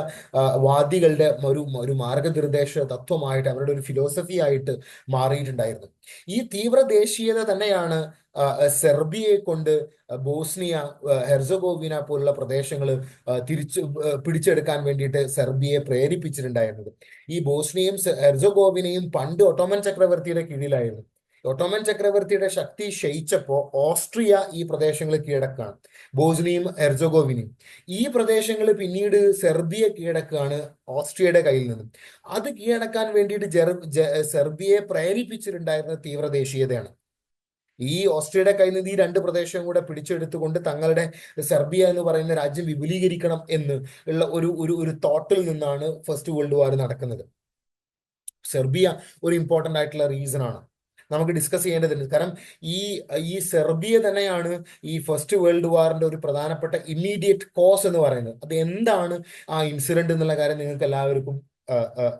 വാദികളുടെ ഒരു മാർഗനിർദ്ദേശ തത്വമായിട്ട്, അവരുടെ ഒരു ഫിലോസഫി ആയിട്ട് മാറിയിട്ടുണ്ടായിരുന്നു. ഈ തീവ്ര ദേശീയത തന്നെയാണ് സെർബിയയെ കൊണ്ട് ബോസ്നിയ ഹെർസഗോവിന പോലുള്ള പ്രദേശങ്ങൾ പിടിച്ചെടുക്കാൻ വേണ്ടിയിട്ട് സെർബിയയെ പ്രേരിപ്പിച്ചിട്ടുണ്ടായിരുന്നത്. ഈ ബോസ്നിയയും ഹെർസഗോവിനയും പണ്ട് ഒട്ടോമൻ ചക്രവർത്തിയുടെ കീഴിലായിരുന്നു. ഒട്ടോമൻ ചക്രവർത്തിയുടെ ശക്തി ക്ഷയിച്ചപ്പോൾ ഓസ്ട്രിയ ഈ പ്രദേശങ്ങൾ കീഴടക്കുകയാണ്, ബോസ്നിയയും ഹെർസഗോവിനയും. ഈ പ്രദേശങ്ങൾ പിന്നീട് സെർബിയ കീഴടക്കുകയാണ് ഓസ്ട്രിയയുടെ കയ്യിൽ നിന്നും. അത് കീഴടക്കാൻ വേണ്ടിയിട്ട് സെർബിയയെ പ്രേരിപ്പിച്ചിട്ടുണ്ടായിരുന്ന തീവ്രദേശീയതയാണ്. ഈ ഓസ്ട്രിയയുടെ കയ്യിൽ നിന്ന് ഈ രണ്ട് പ്രദേശവും കൂടെ പിടിച്ചെടുത്തുകൊണ്ട് തങ്ങളുടെ സെർബിയ എന്ന് പറയുന്ന രാജ്യം വിപുലീകരിക്കണം എന്ന് ഉള്ള ഒരു തോട്ടിൽ നിന്നാണ് ഫസ്റ്റ് വേൾഡ് വാർ നടക്കുന്നത്. സെർബിയ ഒരു ഇമ്പോർട്ടന്റ് ആയിട്ടുള്ള റീസൺ ആണ്, നമുക്ക് ഡിസ്കസ് ചെയ്യേണ്ടതുണ്ട്. കാരണം ഈ സെർബിയ തന്നെയാണ് ഈ ഫസ്റ്റ് വേൾഡ് വാറിന്റെ ഒരു പ്രധാനപ്പെട്ട ഇമ്മീഡിയറ്റ് കോസ് എന്ന് പറയുന്നത്. അത് എന്താണ് ആ ഇൻസിഡന്റ് എന്നുള്ള കാര്യം നിങ്ങൾക്ക് എല്ലാവർക്കും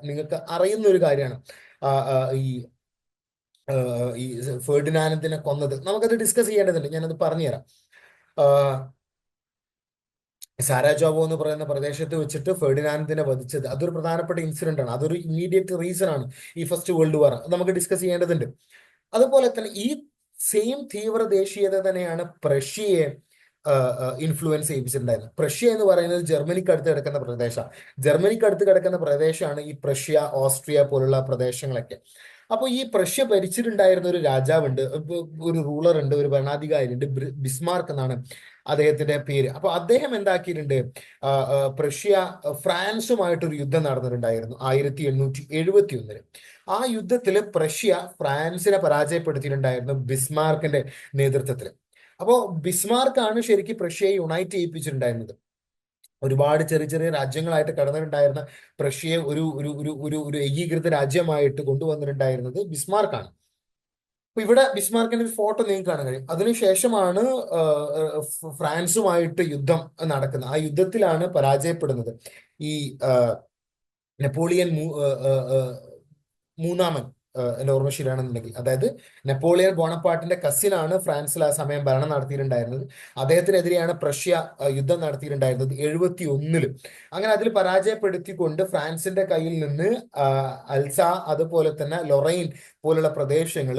നിങ്ങൾക്ക് അറിയുന്ന ഒരു കാര്യമാണ്. ഈ ഈ ഫെർഡിനാൻഡിനെ കൊന്നത് നമുക്കത് ഡിസ്കസ് ചെയ്യേണ്ടതുണ്ട്. ഞാനത് പറഞ്ഞുതരാം. സാരാജോവോ എന്ന് പറയുന്ന പ്രദേശത്ത് വെച്ചിട്ട് ഫെർഡിനാൻഡിനെ വധിച്ചത് അതൊരു പ്രധാനപ്പെട്ട ഇൻസിഡന്റ് ആണ്. അതൊരു ഇമ്മീഡിയറ്റ് റീസൺ ആണ് ഈ ഫസ്റ്റ് വേൾഡ് വാർ. നമുക്ക് ഡിസ്കസ് ചെയ്യേണ്ടതുണ്ട്. അതുപോലെ തന്നെ ഈ സെയിം തീവ്ര ദേശീയത തന്നെയാണ് പ്രഷ്യയെ ഇൻഫ്ലുവൻസ് ചെയ്യിപ്പിച്ചിട്ടുണ്ടായിരുന്നത്. പ്രഷ്യ എന്ന് പറയുന്നത് ജർമ്മനിക്ക് അടുത്ത് കിടക്കുന്ന പ്രദേശമാണ്. ജർമ്മനിക്ക് അടുത്ത് കിടക്കുന്ന പ്രദേശമാണ് ഈ പ്രഷ്യ, ഓസ്ട്രിയ പോലുള്ള പ്രദേശങ്ങളൊക്കെ. അപ്പോൾ ഈ പ്രഷ്യ ഭരിച്ചിട്ടുണ്ടായിരുന്ന ഒരു രാജാവുണ്ട്, ഒരു റൂളർ ഉണ്ട്, ഒരു ഭരണാധികാരി ഉണ്ട്, ബിസ്മാർക്ക് എന്നാണ് അദ്ദേഹത്തിന്റെ പേര്. അപ്പൊ അദ്ദേഹം എന്താക്കിയിട്ടുണ്ട്, പ്രഷ്യ ഫ്രാൻസുമായിട്ടൊരു യുദ്ധം നടന്നിട്ടുണ്ടായിരുന്നു 1871. ആ യുദ്ധത്തിൽ പ്രഷ്യ ഫ്രാൻസിനെ പരാജയപ്പെടുത്തിയിട്ടുണ്ടായിരുന്നു ബിസ്മാർക്കിന്റെ നേതൃത്വത്തിൽ. അപ്പോൾ ബിസ്മാർക്കാണ് ശരിക്കും പ്രഷ്യയെ യുണൈറ്റ് ചെയ്യിപ്പിച്ചിട്ടുണ്ടായിരുന്നത്. ഒരുപാട് ചെറിയ ചെറിയ രാജ്യങ്ങളായിട്ട് കടന്നിട്ടുണ്ടായിരുന്ന പ്രഷ്യയെ ഒരു ഒരു ഒരു ഒരു ഒരു ഏകീകൃത രാജ്യമായിട്ട് കൊണ്ടുവന്നിട്ടുണ്ടായിരുന്നത് ബിസ്മാർക്കാണ്. അപ്പൊ ഇവിടെ ബിസ്മാർക്കിന്റെ ഒരു ഫോട്ടോ നിങ്ങൾക്ക് കാണാൻ കഴിയും. അതിനുശേഷമാണ് ഫ്രാൻസുമായിട്ട് യുദ്ധം നടക്കുന്നത്. ആ യുദ്ധത്തിലാണ് പരാജയപ്പെടുന്നത് ഈ നെപ്പോളിയൻ മൂന്നാമൻ, എൻ്റെ ഓർമ്മ ശരിയാണെന്നുണ്ടെങ്കിൽ. അതായത് നെപ്പോളിയൻ ബോണപ്പാർട്ടിന്റെ കസിനാണ് ഫ്രാൻസിൽ ആ സമയം ഭരണം നടത്തിയിട്ടുണ്ടായിരുന്നത്. അദ്ദേഹത്തിനെതിരെയാണ് പ്രഷ്യ യുദ്ധം നടത്തിയിട്ടുണ്ടായിരുന്നത് 71. അങ്ങനെ അതിൽ പരാജയപ്പെടുത്തിക്കൊണ്ട് ഫ്രാൻസിന്റെ കയ്യിൽ നിന്ന് അൽസ അതുപോലെ തന്നെ ലൊറൈൻ പോലുള്ള പ്രദേശങ്ങൾ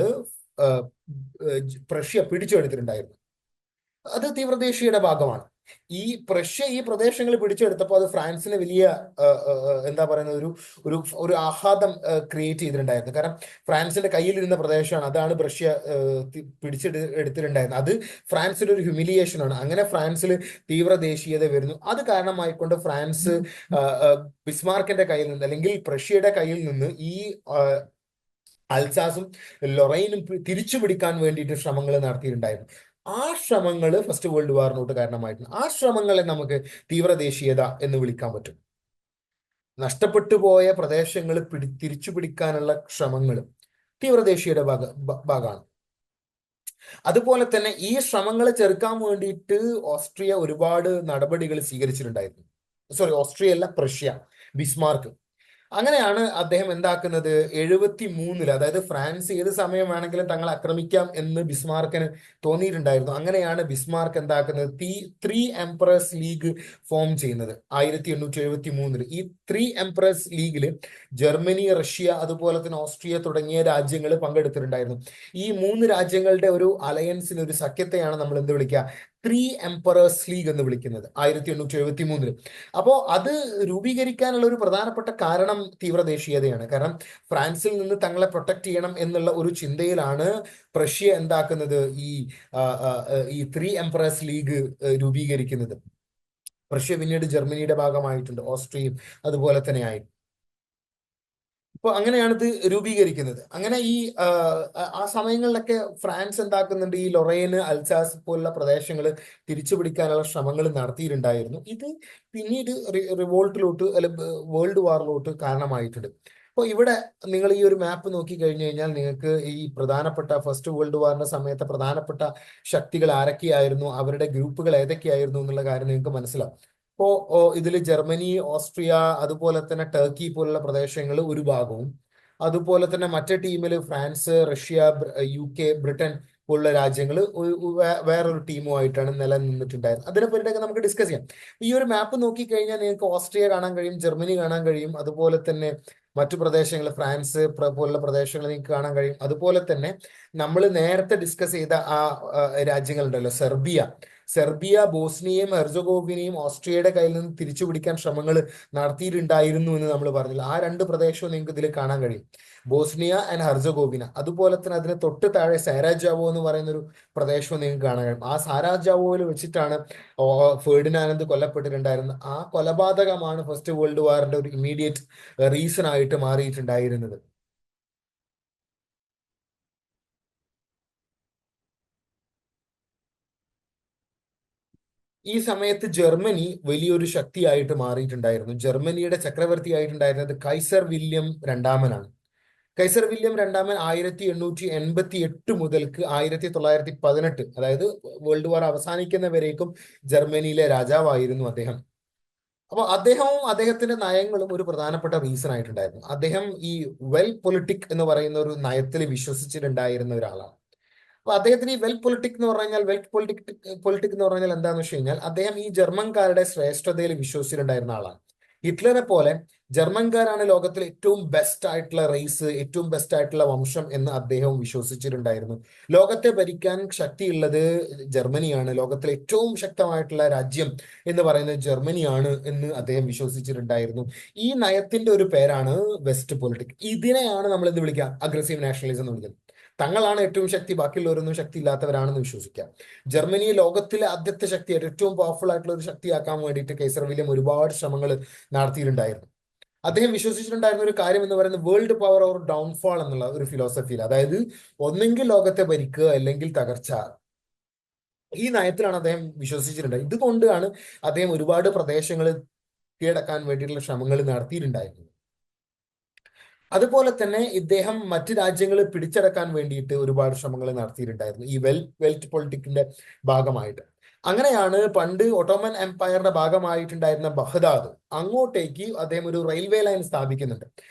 പ്രഷ്യ പിടിച്ചെടുത്തിട്ടുണ്ടായിരുന്നു. അത് തീവ്രദേശീയയുടെ ഭാഗമാണ്. ഈ പ്രഷ്യ ഈ പ്രദേശങ്ങൾ പിടിച്ചെടുത്തപ്പോൾ അത് ഫ്രാൻസിന് വലിയ എന്താ പറയുന്ന ഒരു ഒരു ആഹ്ലാദം ക്രിയേറ്റ് ചെയ്തിട്ടുണ്ടായിരുന്നു. കാരണം ഫ്രാൻസിന്റെ കയ്യിലിരുന്ന പ്രദേശമാണ്, അതാണ് പ്രഷ്യ പിടിച്ചെടുത്തിട്ടുണ്ടായിരുന്നത്. അത് ഫ്രാൻസിന്റെ ഒരു ഹ്യൂമിലിയേഷൻ ആണ്. അങ്ങനെ ഫ്രാൻസിൽ തീവ്രദേശീയത വരുന്നു. അത് കാരണമായിക്കൊണ്ട് ഫ്രാൻസ് ബിസ്മാർക്കിന്റെ കയ്യിൽ നിന്ന് അല്ലെങ്കിൽ പ്രഷ്യയുടെ കയ്യിൽ നിന്ന് ഈ അൽസാസും ലൊറൈനും തിരിച്ചു പിടിക്കാൻ വേണ്ടിയിട്ട് ശ്രമങ്ങൾ നടത്തിയിട്ടുണ്ടായിരുന്നു. ആ ശ്രമങ്ങൾ ഫസ്റ്റ് വേൾഡ് വാറിനോട്ട് കാരണമായിട്ടുണ്ട്. ആ ശ്രമങ്ങളെ നമുക്ക് തീവ്രദേശീയത എന്ന് വിളിക്കാൻ പറ്റും. നഷ്ടപ്പെട്ടു പോയ പ്രദേശങ്ങൾ തിരിച്ചു പിടിക്കാനുള്ള ശ്രമങ്ങൾ തീവ്രദേശീയയുടെ ഭാഗമാണ്. അതുപോലെ തന്നെ ഈ ശ്രമങ്ങളെ ചെറുക്കാൻ വേണ്ടിയിട്ട് ഓസ്ട്രിയ ഒരുപാട് നടപടികൾ സ്വീകരിച്ചിട്ടുണ്ടായിരുന്നു. ഓസ്ട്രിയ അല്ല, പ്രഷ്യ, ബിസ്മാർക്ക്. അങ്ങനെയാണ് അദ്ദേഹം എന്താക്കുന്നത് 73-ല്, അതായത് ഫ്രാൻസ് ഏത് സമയം വേണമെങ്കിലും തങ്ങളെ ആക്രമിക്കാം എന്ന് ബിസ്മാർക്കിന് തോന്നിയിട്ടുണ്ടായിരുന്നു. അങ്ങനെയാണ് ബിസ്മാർക്ക് എന്താക്കുന്നത് ത്രീ എംപറേഴ്സ് ലീഗ് ഫോം ചെയ്യുന്നത് 1873-ല്. ഈ ത്രീ എംപറേഴ്സ് ലീഗില് ജർമ്മനി, റഷ്യ, അതുപോലെ തന്നെ ഓസ്ട്രിയ തുടങ്ങിയ രാജ്യങ്ങൾ പങ്കെടുത്തിട്ടുണ്ടായിരുന്നു. ഈ മൂന്ന് രാജ്യങ്ങളുടെ ഒരു അലയൻസിന്, ഒരു സഖ്യത്തെയാണ് നമ്മൾ എന്ത് വിളിക്കുക, ത്രീ എംപറേഴ്സ് ലീഗ് എന്ന് വിളിക്കുന്നത് 1873-ല്. അപ്പോ അത് രൂപീകരിക്കാനുള്ള ഒരു പ്രധാനപ്പെട്ട കാരണം തീവ്രദേശീയതയാണ്. കാരണം ഫ്രാൻസിൽ നിന്ന് തങ്ങളെ പ്രൊട്ടക്ട് ചെയ്യണം എന്നുള്ള ഒരു ചിന്തയിലാണ് പ്രഷ്യ എന്താക്കുന്നത്, ഈ ത്രീ എംപറേഴ്സ് ലീഗ് രൂപീകരിക്കുന്നത്. പ്രഷ്യ പിന്നീട് ജർമ്മനിയുടെ ഭാഗമായിട്ടുണ്ട്, ഓസ്ട്രിയയും അതുപോലെ തന്നെ ആയി. അപ്പോൾ അങ്ങനെയാണ് ഇത് രൂപീകരിക്കുന്നത്. അങ്ങനെ ആ സമയങ്ങളിലൊക്കെ ഫ്രാൻസ് എന്താക്കുന്നുണ്ട്, ഈ ലൊറൈന്, അൽസാസ് പോലുള്ള പ്രദേശങ്ങൾ തിരിച്ചു പിടിക്കാനുള്ള ശ്രമങ്ങൾ നടത്തിയിട്ടുണ്ടായിരുന്നു. ഇത് പിന്നീട് റിവോൾട്ടിലോട്ട് അല്ലെ വേൾഡ് വാറിലോട്ട് കാരണമായിട്ടുണ്ട്. അപ്പോൾ ഇവിടെ നിങ്ങൾ ഈ ഒരു മാപ്പ് നോക്കി കഴിഞ്ഞു കഴിഞ്ഞാൽ നിങ്ങൾക്ക് ഈ പ്രധാനപ്പെട്ട ഫസ്റ്റ് വേൾഡ് വാറിന്റെ സമയത്തെ പ്രധാനപ്പെട്ട ശക്തികൾ ആരൊക്കെയായിരുന്നു, അവരുടെ ഗ്രൂപ്പുകൾ ഏതൊക്കെയായിരുന്നു എന്നുള്ള കാര്യം നിങ്ങൾക്ക് മനസ്സിലാവും. ഇപ്പോ ഇതിൽ ജർമ്മനി, ഓസ്ട്രിയ, അതുപോലെ തന്നെ ടർക്കി പോലുള്ള പ്രദേശങ്ങൾ ഒരു ഭാഗവും, അതുപോലെ തന്നെ മറ്റേ ടീമിൽ ഫ്രാൻസ്, റഷ്യ, UK, ബ്രിട്ടൻ പോലുള്ള രാജ്യങ്ങൾ വേറൊരു ടീമുമായിട്ടാണ് നിലനിന്നിട്ടുണ്ടായിരുന്നത്. അതിനെ പറ്റിയൊക്കെ നമുക്ക് ഡിസ്കസ് ചെയ്യാം. ഈ ഒരു മാപ്പ് നോക്കിക്കഴിഞ്ഞാൽ നിങ്ങൾക്ക് ഓസ്ട്രിയ കാണാൻ കഴിയും, ജർമ്മനി കാണാൻ കഴിയും, അതുപോലെ തന്നെ മറ്റു പ്രദേശങ്ങൾ ഫ്രാൻസ് പോലുള്ള പ്രദേശങ്ങൾ നിങ്ങൾക്ക് കാണാൻ കഴിയും. അതുപോലെ തന്നെ നമ്മൾ നേരത്തെ ഡിസ്കസ് ചെയ്ത ആ രാജ്യങ്ങളുണ്ടല്ലോ, സെർബിയ ബോസ്നിയയും ഹെർസഗോവിനയും ഓസ്ട്രിയയുടെ കയ്യിൽ നിന്ന് തിരിച്ചു പിടിക്കാൻ ശ്രമങ്ങൾ നടത്തിയിട്ടുണ്ടായിരുന്നു എന്ന് നമ്മൾ പറഞ്ഞില്ല. ആ രണ്ട് പ്രദേശവും നിങ്ങൾക്ക് ഇതിൽ കാണാൻ കഴിയും, ബോസ്നിയ ആൻഡ് ഹെർസഗോവിന. അതുപോലെ തന്നെ അതിന് തൊട്ട് താഴെ സാരാജാവോ എന്ന് പറയുന്ന ഒരു പ്രദേശവും നിങ്ങൾക്ക് കാണാൻ കഴിയും. ആ സാരാജാവോയിൽ വെച്ചിട്ടാണ് ഫെർഡിനാൻഡ് കൊല്ലപ്പെട്ടിട്ടുണ്ടായിരുന്നത്. ആ കൊലപാതകമാണ് ഫസ്റ്റ് വേൾഡ് വാറിന്റെ ഒരു ഇമ്മീഡിയറ്റ് റീസൺ ആയിട്ട് മാറിയിട്ടുണ്ടായിരുന്നത്. ഈ സമയത്ത് ജർമ്മനി വലിയൊരു ശക്തിയായിട്ട് മാറിയിട്ടുണ്ടായിരുന്നു. ജർമ്മനിയുടെ ചക്രവർത്തി ആയിട്ടുണ്ടായിരുന്നത് കൈസർ വില്യം രണ്ടാമനാണ്. കൈസർ വില്യം രണ്ടാമൻ 1888 മുതൽക്ക് 1918, അതായത് വേൾഡ് വാർ അവസാനിക്കുന്നവരേക്കും ജർമ്മനിയിലെ രാജാവായിരുന്നു അദ്ദേഹം. അപ്പൊ അദ്ദേഹവും അദ്ദേഹത്തിന്റെ നയങ്ങളും ഒരു പ്രധാനപ്പെട്ട റീസൺ ആയിട്ടുണ്ടായിരുന്നു. അദ്ദേഹം ഈ വെൽ പൊളിറ്റിക് എന്ന് പറയുന്ന ഒരു നയത്തിൽ വിശ്വസിച്ചിട്ടുണ്ടായിരുന്ന ഒരാളാണ്. അപ്പൊ അദ്ദേഹത്തിന് ഈ പൊളിറ്റിക് എന്ന് പറഞ്ഞാൽ പൊളിറ്റിക് എന്ന് പറഞ്ഞാൽ എന്താണെന്ന് വെച്ച് കഴിഞ്ഞാൽ അദ്ദേഹം ഈ ജർമ്മൻകാരുടെ ശ്രേഷ്ഠതയിൽ വിശ്വസിച്ചിട്ടുണ്ടായിരുന്ന ആളാണ്. ഹിറ്റ്ലറെ പോലെ ജർമ്മൻകാരാണ് ലോകത്തിലെ ഏറ്റവും ബെസ്റ്റ് ആയിട്ടുള്ള റേസ്, ഏറ്റവും ബെസ്റ്റ് ആയിട്ടുള്ള വംശം എന്ന് അദ്ദേഹം വിശ്വസിച്ചിട്ടുണ്ടായിരുന്നു. ലോകത്തെ ഭരിക്കാൻ ശക്തിയുള്ളത് ജർമ്മനിയാണ്, ലോകത്തിലെ ഏറ്റവും ശക്തമായിട്ടുള്ള രാജ്യം എന്ന് പറയുന്നത് ജർമ്മനിയാണ് എന്ന് അദ്ദേഹം വിശ്വസിച്ചിട്ടുണ്ടായിരുന്നു. ഈ നയത്തിന്റെ ഒരു പേരാണ് വെസ്റ്റ് പൊളിറ്റിക്. ഇതിനെയാണ് നമ്മൾ എന്ത് വിളിക്കുക, അഗ്രസീവ് നാഷണലിസം എന്ന് വിളിക്കുന്നത്. തങ്ങളാണ് ഏറ്റവും ശക്തി, ബാക്കിയുള്ളവരൊന്നും ശക്തി ഇല്ലാത്തവരാണെന്ന് വിശ്വസിക്കാം. ജർമ്മനിയെ ലോകത്തിലെ ആദ്യത്തെ ശക്തിയായിട്ട്, ഏറ്റവും പവർഫുൾ ആയിട്ടുള്ള ഒരു ശക്തിയാക്കാൻ വേണ്ടിയിട്ട് കൈസർ വില്യം ഒരുപാട് ശ്രമങ്ങൾ നടത്തിയിട്ടുണ്ടായിരുന്നു. അദ്ദേഹം വിശ്വസിച്ചിട്ടുണ്ടായിരുന്ന ഒരു കാര്യം എന്ന് പറയുന്നത് വേൾഡ് പവർ ഓർ ഡൗൺഫാൾ എന്നുള്ള ഒരു ഫിലോസഫിയിൽ, അതായത് ഒന്നെങ്കിൽ ലോകത്തെ ഭരിക്കുക അല്ലെങ്കിൽ തകർച്ച. ഈ നയത്തിലാണ് അദ്ദേഹം വിശ്വസിച്ചിട്ടുണ്ടായത്. ഇതുകൊണ്ടാണ് അദ്ദേഹം ഒരുപാട് പ്രദേശങ്ങൾ കീഴടക്കാൻ വേണ്ടിയിട്ടുള്ള ശ്രമങ്ങൾ നടത്തിയിട്ടുണ്ടായിരുന്നത്. അതുപോലെ തന്നെ ഇദ്ദേഹം മറ്റ് രാജ്യങ്ങൾ പിടിച്ചടക്കാൻ വേണ്ടിയിട്ട് ഒരുപാട് ശ്രമങ്ങൾ നടത്തിയിട്ടുണ്ടായിരുന്നു ഈ വെൽറ്റ് പൊളിറ്റിക്കിന്റെ ഭാഗമായിട്ട്. അങ്ങനെയാണ് പണ്ട് ഒട്ടോമൻ എംപയറിന്റെ ഭാഗമായിട്ടുണ്ടായിരുന്ന ബഗ്ദാദ്, അങ്ങോട്ടേക്ക് അദ്ദേഹം ഒരു റെയിൽവേ ലൈൻ സ്ഥാപിക്കുന്നുണ്ട്.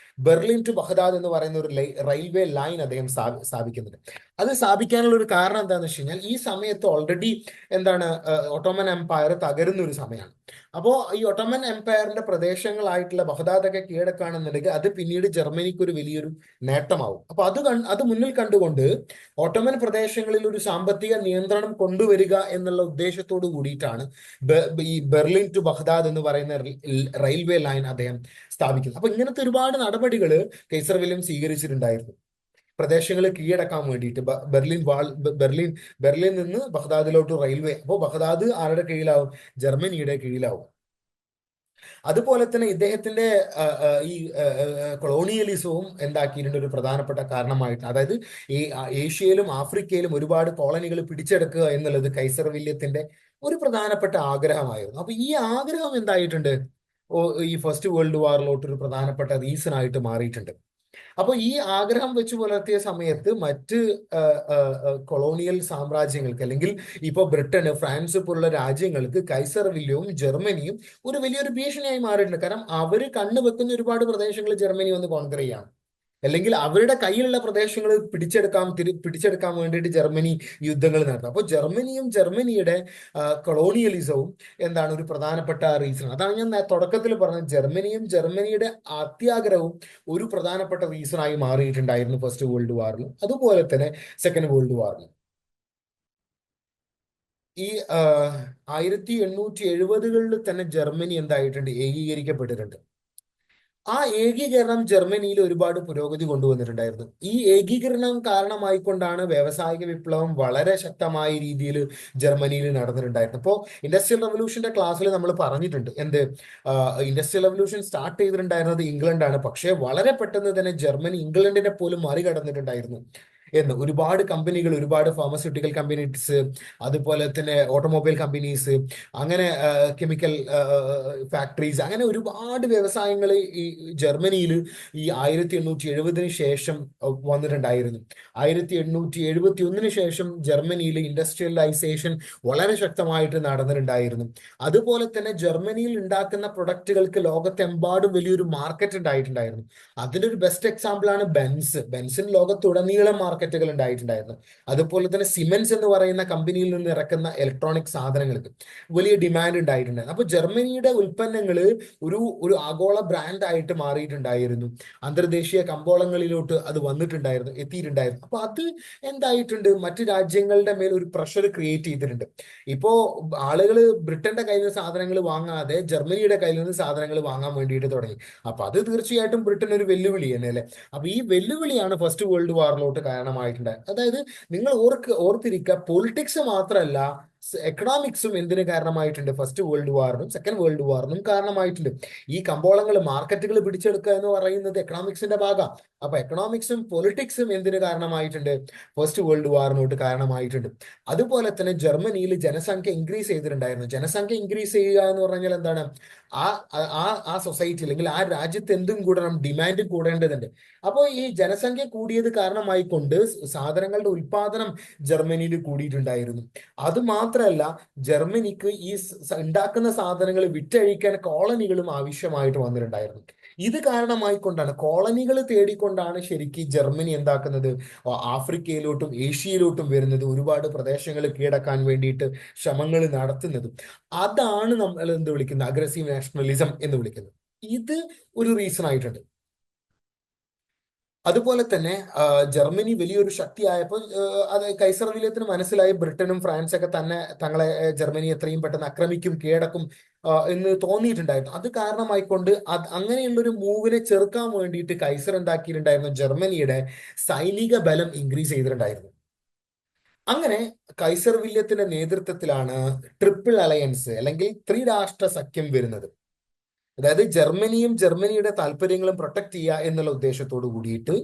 ബെർലിൻ ടു ബഗ്ദാദ് എന്ന് പറയുന്ന ഒരു റെയിൽവേ ലൈൻ അദ്ദേഹം സ്ഥാപിക്കുന്നുണ്ട്. അത് സ്ഥാപിക്കാനുള്ള ഒരു കാരണം എന്താണെന്ന് വെച്ച് കഴിഞ്ഞാൽ ഈ സമയത്ത് ഓൾറെഡി എന്താണ്, ഒട്ടോമൻ എംപയർ തകരുന്ന ഒരു സമയമാണ്. അപ്പോൾ ഈ ഒട്ടോമൻ എംപയറിന്റെ പ്രദേശങ്ങളായിട്ടുള്ള ബഗ്ദാദൊക്കെ കീഴടക്കുകയാണെന്നുണ്ടെങ്കിൽ അത് പിന്നീട് ജർമ്മനിക്ക് ഒരു വലിയൊരു നേട്ടമാവും. അപ്പൊ അത് മുന്നിൽ കണ്ടുകൊണ്ട് ഓട്ടോമൻ പ്രദേശങ്ങളിൽ ഒരു സാമ്പത്തിക നിയന്ത്രണം കൊണ്ടുവരിക എന്നുള്ള ഉദ്ദേശത്തോട് കൂടിയിട്ടാണ് ഈ ബെർലിൻ ടു ബഗ്ദാദ് എന്ന് പറയുന്ന റെയിൽവേ ലൈൻ അദ്ദേഹം സ്ഥാപിക്കുന്നത്. അപ്പൊ ഇങ്ങനത്തെ ഒരുപാട് നടപടികൾ കൈസർ വില്യം സ്വീകരിച്ചിട്ടുണ്ടായിരുന്നു പ്രദേശങ്ങൾ കീഴടക്കാൻ വേണ്ടിയിട്ട്. ബെർലിൻ നിന്ന് ബഗ്ദാദിലോട്ട് റെയിൽവേ. അപ്പോൾ ബഗ്ദാദ് ആരുടെ കീഴിലാവും, ജർമ്മനിയുടെ കീഴിലാവും. അതുപോലെ തന്നെ ഇദ്ദേഹത്തിന്റെ ഈ കൊളോണിയലിസവും എന്താക്കിയിട്ടുണ്ട് ഒരു പ്രധാനപ്പെട്ട കാരണമായിട്ട്. അതായത് ഈ ഏഷ്യയിലും ആഫ്രിക്കയിലും ഒരുപാട് കോളനികൾ പിടിച്ചെടുക്കുക എന്നുള്ളത് കൈസർ വില്യത്തിന്റെ ഒരു പ്രധാനപ്പെട്ട ആഗ്രഹമായിരുന്നു. അപ്പൊ ഈ ആഗ്രഹം എന്തായിട്ടുണ്ട്, ഈ ഫസ്റ്റ് വേൾഡ് വാറിലോട്ട് ഒരു പ്രധാനപ്പെട്ട റീസൺ ആയിട്ട് മാറിയിട്ടുണ്ട്. അപ്പൊ ഈ ആഗ്രഹം വെച്ച് പുലർത്തിയ സമയത്ത് മറ്റ് കൊളോണിയൽ സാമ്രാജ്യങ്ങൾക്ക്, അല്ലെങ്കിൽ ഇപ്പൊ ബ്രിട്ടന്, ഫ്രാൻസ് പോലുള്ള രാജ്യങ്ങൾക്ക് കൈസർ വില്യവും ജർമ്മനിയും ഒരു വലിയൊരു ഭീഷണിയായി മാറിയിട്ടുണ്ട്. കാരണം അവര് കണ്ണുവെക്കുന്ന ഒരുപാട് പ്രദേശങ്ങൾ ജർമ്മനി വന്ന് കോൺകർ ചെയ്യാണ്, അല്ലെങ്കിൽ അവരുടെ കയ്യിലുള്ള പ്രദേശങ്ങൾ പിടിച്ചെടുക്കാൻ വേണ്ടിയിട്ട് ജർമ്മനി യുദ്ധങ്ങൾ നടത്തും. അപ്പോൾ ജർമ്മനിയും ജർമ്മനിയുടെ കൊളോണിയലിസവും എന്താണ് ഒരു പ്രധാനപ്പെട്ട റീസൺ. അതാണ് ഞാൻ തുടക്കത്തിൽ പറഞ്ഞത്, ജർമ്മനിയും ജർമ്മനിയുടെ അത്യാഗ്രഹവും ഒരു പ്രധാനപ്പെട്ട റീസണായി മാറിയിട്ടുണ്ടായിരുന്നു ഫസ്റ്റ് വേൾഡ് വാറിലും അതുപോലെ തന്നെ സെക്കൻഡ് വേൾഡ് വാറിലും. ഈ 1870-കളിൽ തന്നെ ജർമ്മനി എന്തായിട്ടുണ്ട്, ഏകീകരിക്കപ്പെട്ടിട്ടുണ്ട്. ആ ഏകീകരണം ജർമ്മനിയിൽ ഒരുപാട് പുരോഗതി കൊണ്ടുവന്നിട്ടുണ്ടായിരുന്നു. ഈ ഏകീകരണം കാരണമായിക്കൊണ്ടാണ് വ്യാവസായിക വിപ്ലവം വളരെ ശക്തമായ രീതിയിൽ ജർമ്മനിയിൽ നടന്നിട്ടുണ്ടായിരുന്നു. ഇപ്പോൾ ഇൻഡസ്ട്രിയൽ റവല്യൂഷന്റെ ക്ലാസ്സിൽ നമ്മൾ പറഞ്ഞിട്ടുണ്ട് എന്ത്, ഇൻഡസ്ട്രിയൽ റവല്യൂഷൻ സ്റ്റാർട്ട് ചെയ്തിട്ടുണ്ടായിരുന്നത് ഇംഗ്ലണ്ടാണ്, പക്ഷേ വളരെ പെട്ടെന്ന് തന്നെ ജർമ്മനി ഇംഗ്ലണ്ടിനെ പോലും മറികടന്നിട്ടുണ്ടായിരുന്നു എന്ന്. ഒരുപാട് കമ്പനികൾ, ഒരുപാട് ഫാർമസ്യൂട്ടിക്കൽ കമ്പനീസ്, അതുപോലെ തന്നെ ഓട്ടോമൊബൈൽ കമ്പനീസ്, അങ്ങനെ കെമിക്കൽ ഫാക്ടറീസ്, അങ്ങനെ ഒരുപാട് വ്യവസായങ്ങൾ ഈ ജർമ്മനിയിൽ ഈ 1870 ശേഷം വന്നിട്ടുണ്ടായിരുന്നു. 1871 ശേഷം ജർമ്മനിയിൽ ഇൻഡസ്ട്രിയലൈസേഷൻ വളരെ ശക്തമായിട്ട് നടന്നിട്ടുണ്ടായിരുന്നു. അതുപോലെ തന്നെ ജർമ്മനിയിൽ ഉണ്ടാക്കുന്ന പ്രൊഡക്റ്റുകൾക്ക് ലോകത്തെമ്പാടും വലിയൊരു മാർക്കറ്റ് ഉണ്ടായിട്ടുണ്ടായിരുന്നു. അതിന്റെ ഒരു ബെസ്റ്റ് എക്സാമ്പിൾ ആണ് ബെൻസിന് ലോകത്തുടനീളം മാർക്കറ്റുകൾ ഉണ്ടായിട്ടുണ്ടായിരുന്നു. അതുപോലെ തന്നെ സിമെൻസ് എന്ന് പറയുന്ന കമ്പനിയിൽ നിന്ന് ഇറക്കുന്ന ഇലക്ട്രോണിക് സാധനങ്ങൾക്ക് വലിയ ഡിമാൻഡ് ഉണ്ടായിട്ടുണ്ടായിരുന്നു. അപ്പൊ ജർമ്മനിയുടെ ഉൽപ്പന്നങ്ങൾ ഒരു ഒരു ആഗോള ബ്രാൻഡ് ആയിട്ട് മാറിയിട്ടുണ്ടായിരുന്നു. അന്തർദേശീയ കമ്പോളങ്ങളിലോട്ട് അത് എത്തിയിട്ടുണ്ടായിരുന്നു. അപ്പൊ അത് എന്തായിട്ടുണ്ട്, മറ്റു രാജ്യങ്ങളുടെ മേൽ ഒരു പ്രഷർ ക്രിയേറ്റ് ചെയ്തിട്ടുണ്ട്. ഇപ്പോ ആളുകൾ ബ്രിട്ടന്റെ കയ്യിൽ നിന്ന് സാധനങ്ങൾ വാങ്ങാതെ ജർമ്മനിയുടെ കയ്യിൽ നിന്ന് സാധനങ്ങൾ വാങ്ങാൻ വേണ്ടിയിട്ട് തുടങ്ങി. അപ്പൊ അത് തീർച്ചയായിട്ടും ബ്രിട്ടൻ ഒരു വെല്ലുവിളി തന്നെ അല്ലെ. അപ്പൊ ഈ വെല്ലുവിളിയാണ് ഫസ്റ്റ് വേൾഡ് വാറിലോട്ട് കാരണമായിട്ടുണ്ടായത്. അതായത് നിങ്ങൾ ഓർത്തിരിക്കുക, പൊളിറ്റിക്സ് മാത്രമല്ല, എക്കണോമിക്സും എന്തിനു കാരണമായിട്ടുണ്ട്, ഫസ്റ്റ് വേൾഡ് വാറിനും സെക്കൻഡ് വേൾഡ് വാറിനും കാരണമായിട്ടുണ്ട്. ഈ കമ്പോളങ്ങൾ, മാർക്കറ്റുകൾ പിടിച്ചെടുക്കുക എന്ന് പറയുന്നത് എക്കണോമിക്സിന്റെ ഭാഗം. അപ്പൊ എക്കണോമിക്സും പൊളിറ്റിക്സും എന്തിനു കാരണമായിട്ടുണ്ട്, ഫസ്റ്റ് വേൾഡ് വാറിനോട്ട് കാരണമായിട്ടുണ്ട്. അതുപോലെ തന്നെ ജർമ്മനിയിൽ ജനസംഖ്യ ഇൻക്രീസ് ചെയ്തിട്ടുണ്ടായിരുന്നു. ജനസംഖ്യ ഇൻക്രീസ് ചെയ്യുക എന്ന് പറഞ്ഞാൽ എന്താണ്, ആ ആ ആ സൊസൈറ്റി അല്ലെങ്കിൽ ആ രാജ്യത്ത് എന്തും കൂടണം, ഡിമാൻഡ് കൂടേണ്ടതുണ്ട്. അപ്പോൾ ഈ ജനസംഖ്യ കൂടിയത് കാരണമായിക്കൊണ്ട് സാധനങ്ങളുടെ ഉൽപാദനം ജർമ്മനിയിൽ കൂടിയിട്ടുണ്ടായിരുന്നു. അത് മാത്രമല്ല, ജർമ്മനിക്ക് ഈ ഉണ്ടാക്കുന്ന സാധനങ്ങൾ വിറ്റഴിക്കാൻ കോളനികളും ആവശ്യമായിട്ട് വന്നിട്ടുണ്ടായിരുന്നു. ഇത് കാരണമായിക്കൊണ്ടാണ്, കോളനികൾ തേടിക്കൊണ്ടാണ് ശരിക്കും ജർമ്മനി എന്താക്കുന്നത്, ആഫ്രിക്കയിലോട്ടും ഏഷ്യയിലോട്ടും വരുന്നത്, ഒരുപാട് പ്രദേശങ്ങൾ കീഴടക്കാൻ വേണ്ടിയിട്ട് ശ്രമങ്ങൾ നടത്തുന്നത്. അതാണ് നമ്മൾ എന്ത് വിളിക്കുന്നത്, അഗ്രസീവ് നാഷണലിസം എന്ന് വിളിക്കുന്നത്. ഇത് ഒരു റീസൺ ആയിട്ടുണ്ട്. അതുപോലെ തന്നെ ജർമ്മനി വലിയൊരു ശക്തിയായപ്പോൾ അത് കൈസർ വില്യത്തിന് മനസ്സിലായി, ബ്രിട്ടനും ഫ്രാൻസൊക്കെ തന്നെ തങ്ങളെ ജർമ്മനി എത്രയും പെട്ടെന്ന് ആക്രമിക്കും, കീഴടക്കും എന്ന് തോന്നിയിട്ടുണ്ടായിരുന്നു. അത് കാരണമായിക്കൊണ്ട് അങ്ങനെയുള്ളൊരു മൂവിനെ ചെറുക്കാൻ വേണ്ടിയിട്ട് കൈസർ എന്താക്കിയിട്ടുണ്ടായിരുന്നു, ജർമ്മനിയുടെ സൈനിക ബലം ഇൻക്രീസ് ചെയ്തിട്ടുണ്ടായിരുന്നു. അങ്ങനെ കൈസർ വില്യത്തിന്റെ നേതൃത്വത്തിലാണ് ട്രിപ്പിൾ അലയൻസ് അല്ലെങ്കിൽ ത്രിരാഷ്ട്ര സഖ്യം വരുന്നത്. അതായത് ജർമ്മനിയും ജർമ്മനിയുടെ താല്പര്യങ്ങളും പ്രൊട്ടക്ട് ചെയ്യുക എന്നുള്ള ഉദ്ദേശത്തോട് കൂടിയിട്ട്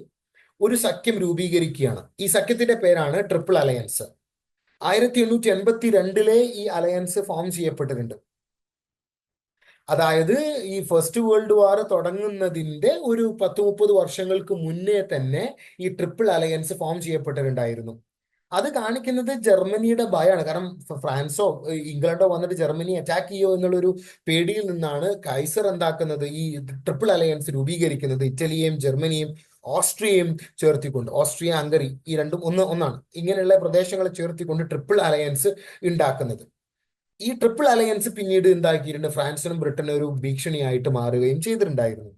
ഒരു സഖ്യം രൂപീകരിക്കുകയാണ്. ഈ സഖ്യത്തിന്റെ പേരാണ് ട്രിപ്പിൾ അലയൻസ്. 1882 ഈ അലയൻസ് ഫോം ചെയ്യപ്പെട്ടിട്ടുണ്ട്. അതായത് ഈ ഫസ്റ്റ് വേൾഡ് വാർ തുടങ്ങുന്നതിന്റെ ഒരു 10-30 വർഷങ്ങൾക്ക് മുന്നേ തന്നെ ഈ ട്രിപ്പിൾ അലയൻസ് ഫോം ചെയ്യപ്പെട്ടിട്ടുണ്ടായിരുന്നു. അത് കാണിക്കുന്നത് ജർമ്മനിയുടെ ഭയമാണ്. കാരണം ഫ്രാൻസോ ഇംഗ്ലണ്ടോ വന്നിട്ട് ജർമ്മനി അറ്റാക്ക് ചെയ്യോ എന്നുള്ളൊരു പേടിയിൽ നിന്നാണ് കൈസർ എന്താക്കുന്നത്, ഈ ട്രിപ്പിൾ അലയൻസ് രൂപീകരിക്കുന്നത്. ഇറ്റലിയെയും ജർമ്മനിയും ഓസ്ട്രിയയും ചേർത്തിക്കൊണ്ട്, ഓസ്ട്രിയ ഹംഗറി ഈ രണ്ടും ഒന്നാണ്, ഇങ്ങനെയുള്ള പ്രദേശങ്ങളെ ചേർത്തിക്കൊണ്ട് ട്രിപ്പിൾ അലയൻസ് ഉണ്ടാക്കുന്നത്. ഈ ട്രിപ്പിൾ അലയൻസ് പിന്നീട് എന്താക്കിയിട്ടുണ്ട്, ഫ്രാൻസിനും ബ്രിട്ടനും ഒരു ഭീഷണിയായിട്ട് മാറുകയും ചെയ്തിട്ടുണ്ടായിരുന്നു.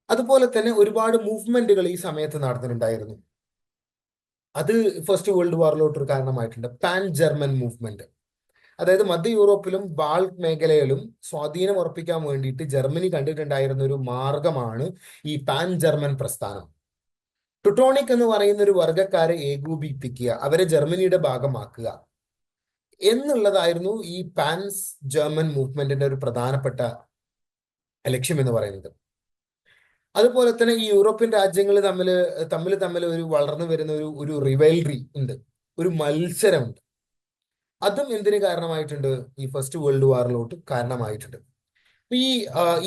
അതുപോലെ തന്നെ ഒരുപാട് മൂവ്മെന്റുകൾ ഈ സമയത്ത് നടന്നിട്ടുണ്ടായിരുന്നു. അത് ഫസ്റ്റ് വേൾഡ് വാറിലോട്ട് ഒരു കാരണമായിട്ടുണ്ട്. പാൻ ജർമ്മൻ മൂവ്മെന്റ്, അതായത് മധ്യ യൂറോപ്പിലും ബാൾട്ട് മേഖലയിലും സ്വാധീനം ഉറപ്പിക്കാൻ വേണ്ടിയിട്ട് ജർമ്മനി കണ്ടിട്ടുണ്ടായിരുന്ന ഒരു മാർഗമാണ് ഈ പാൻ ജർമ്മൻ പ്രസ്ഥാനം. ടുട്ടോണിക് എന്ന് പറയുന്ന ഒരു വർഗ്ഗക്കാരെ ഏകോപിപ്പിക്കുക, അവരെ ജർമ്മനിയുടെ ഭാഗമാക്കുക എന്നുള്ളതായിരുന്നു ഈ പാൻസ് ജർമ്മൻ മൂവ്മെന്റിന്റെ ഒരു പ്രധാനപ്പെട്ട ലക്ഷ്യം എന്ന് പറയുന്നത്. അതുപോലെ തന്നെ ഈ യൂറോപ്യൻ രാജ്യങ്ങൾ തമ്മിൽ ഒരു വളർന്നു വരുന്ന ഒരു റിവൈൽറി ഉണ്ട്, ഒരു മത്സരമുണ്ട്. അതും എന്തിന് കാരണമായിട്ടുണ്ട്, ഈ ഫസ്റ്റ് വേൾഡ് വാറിലോട്ട് കാരണമായിട്ടുണ്ട്.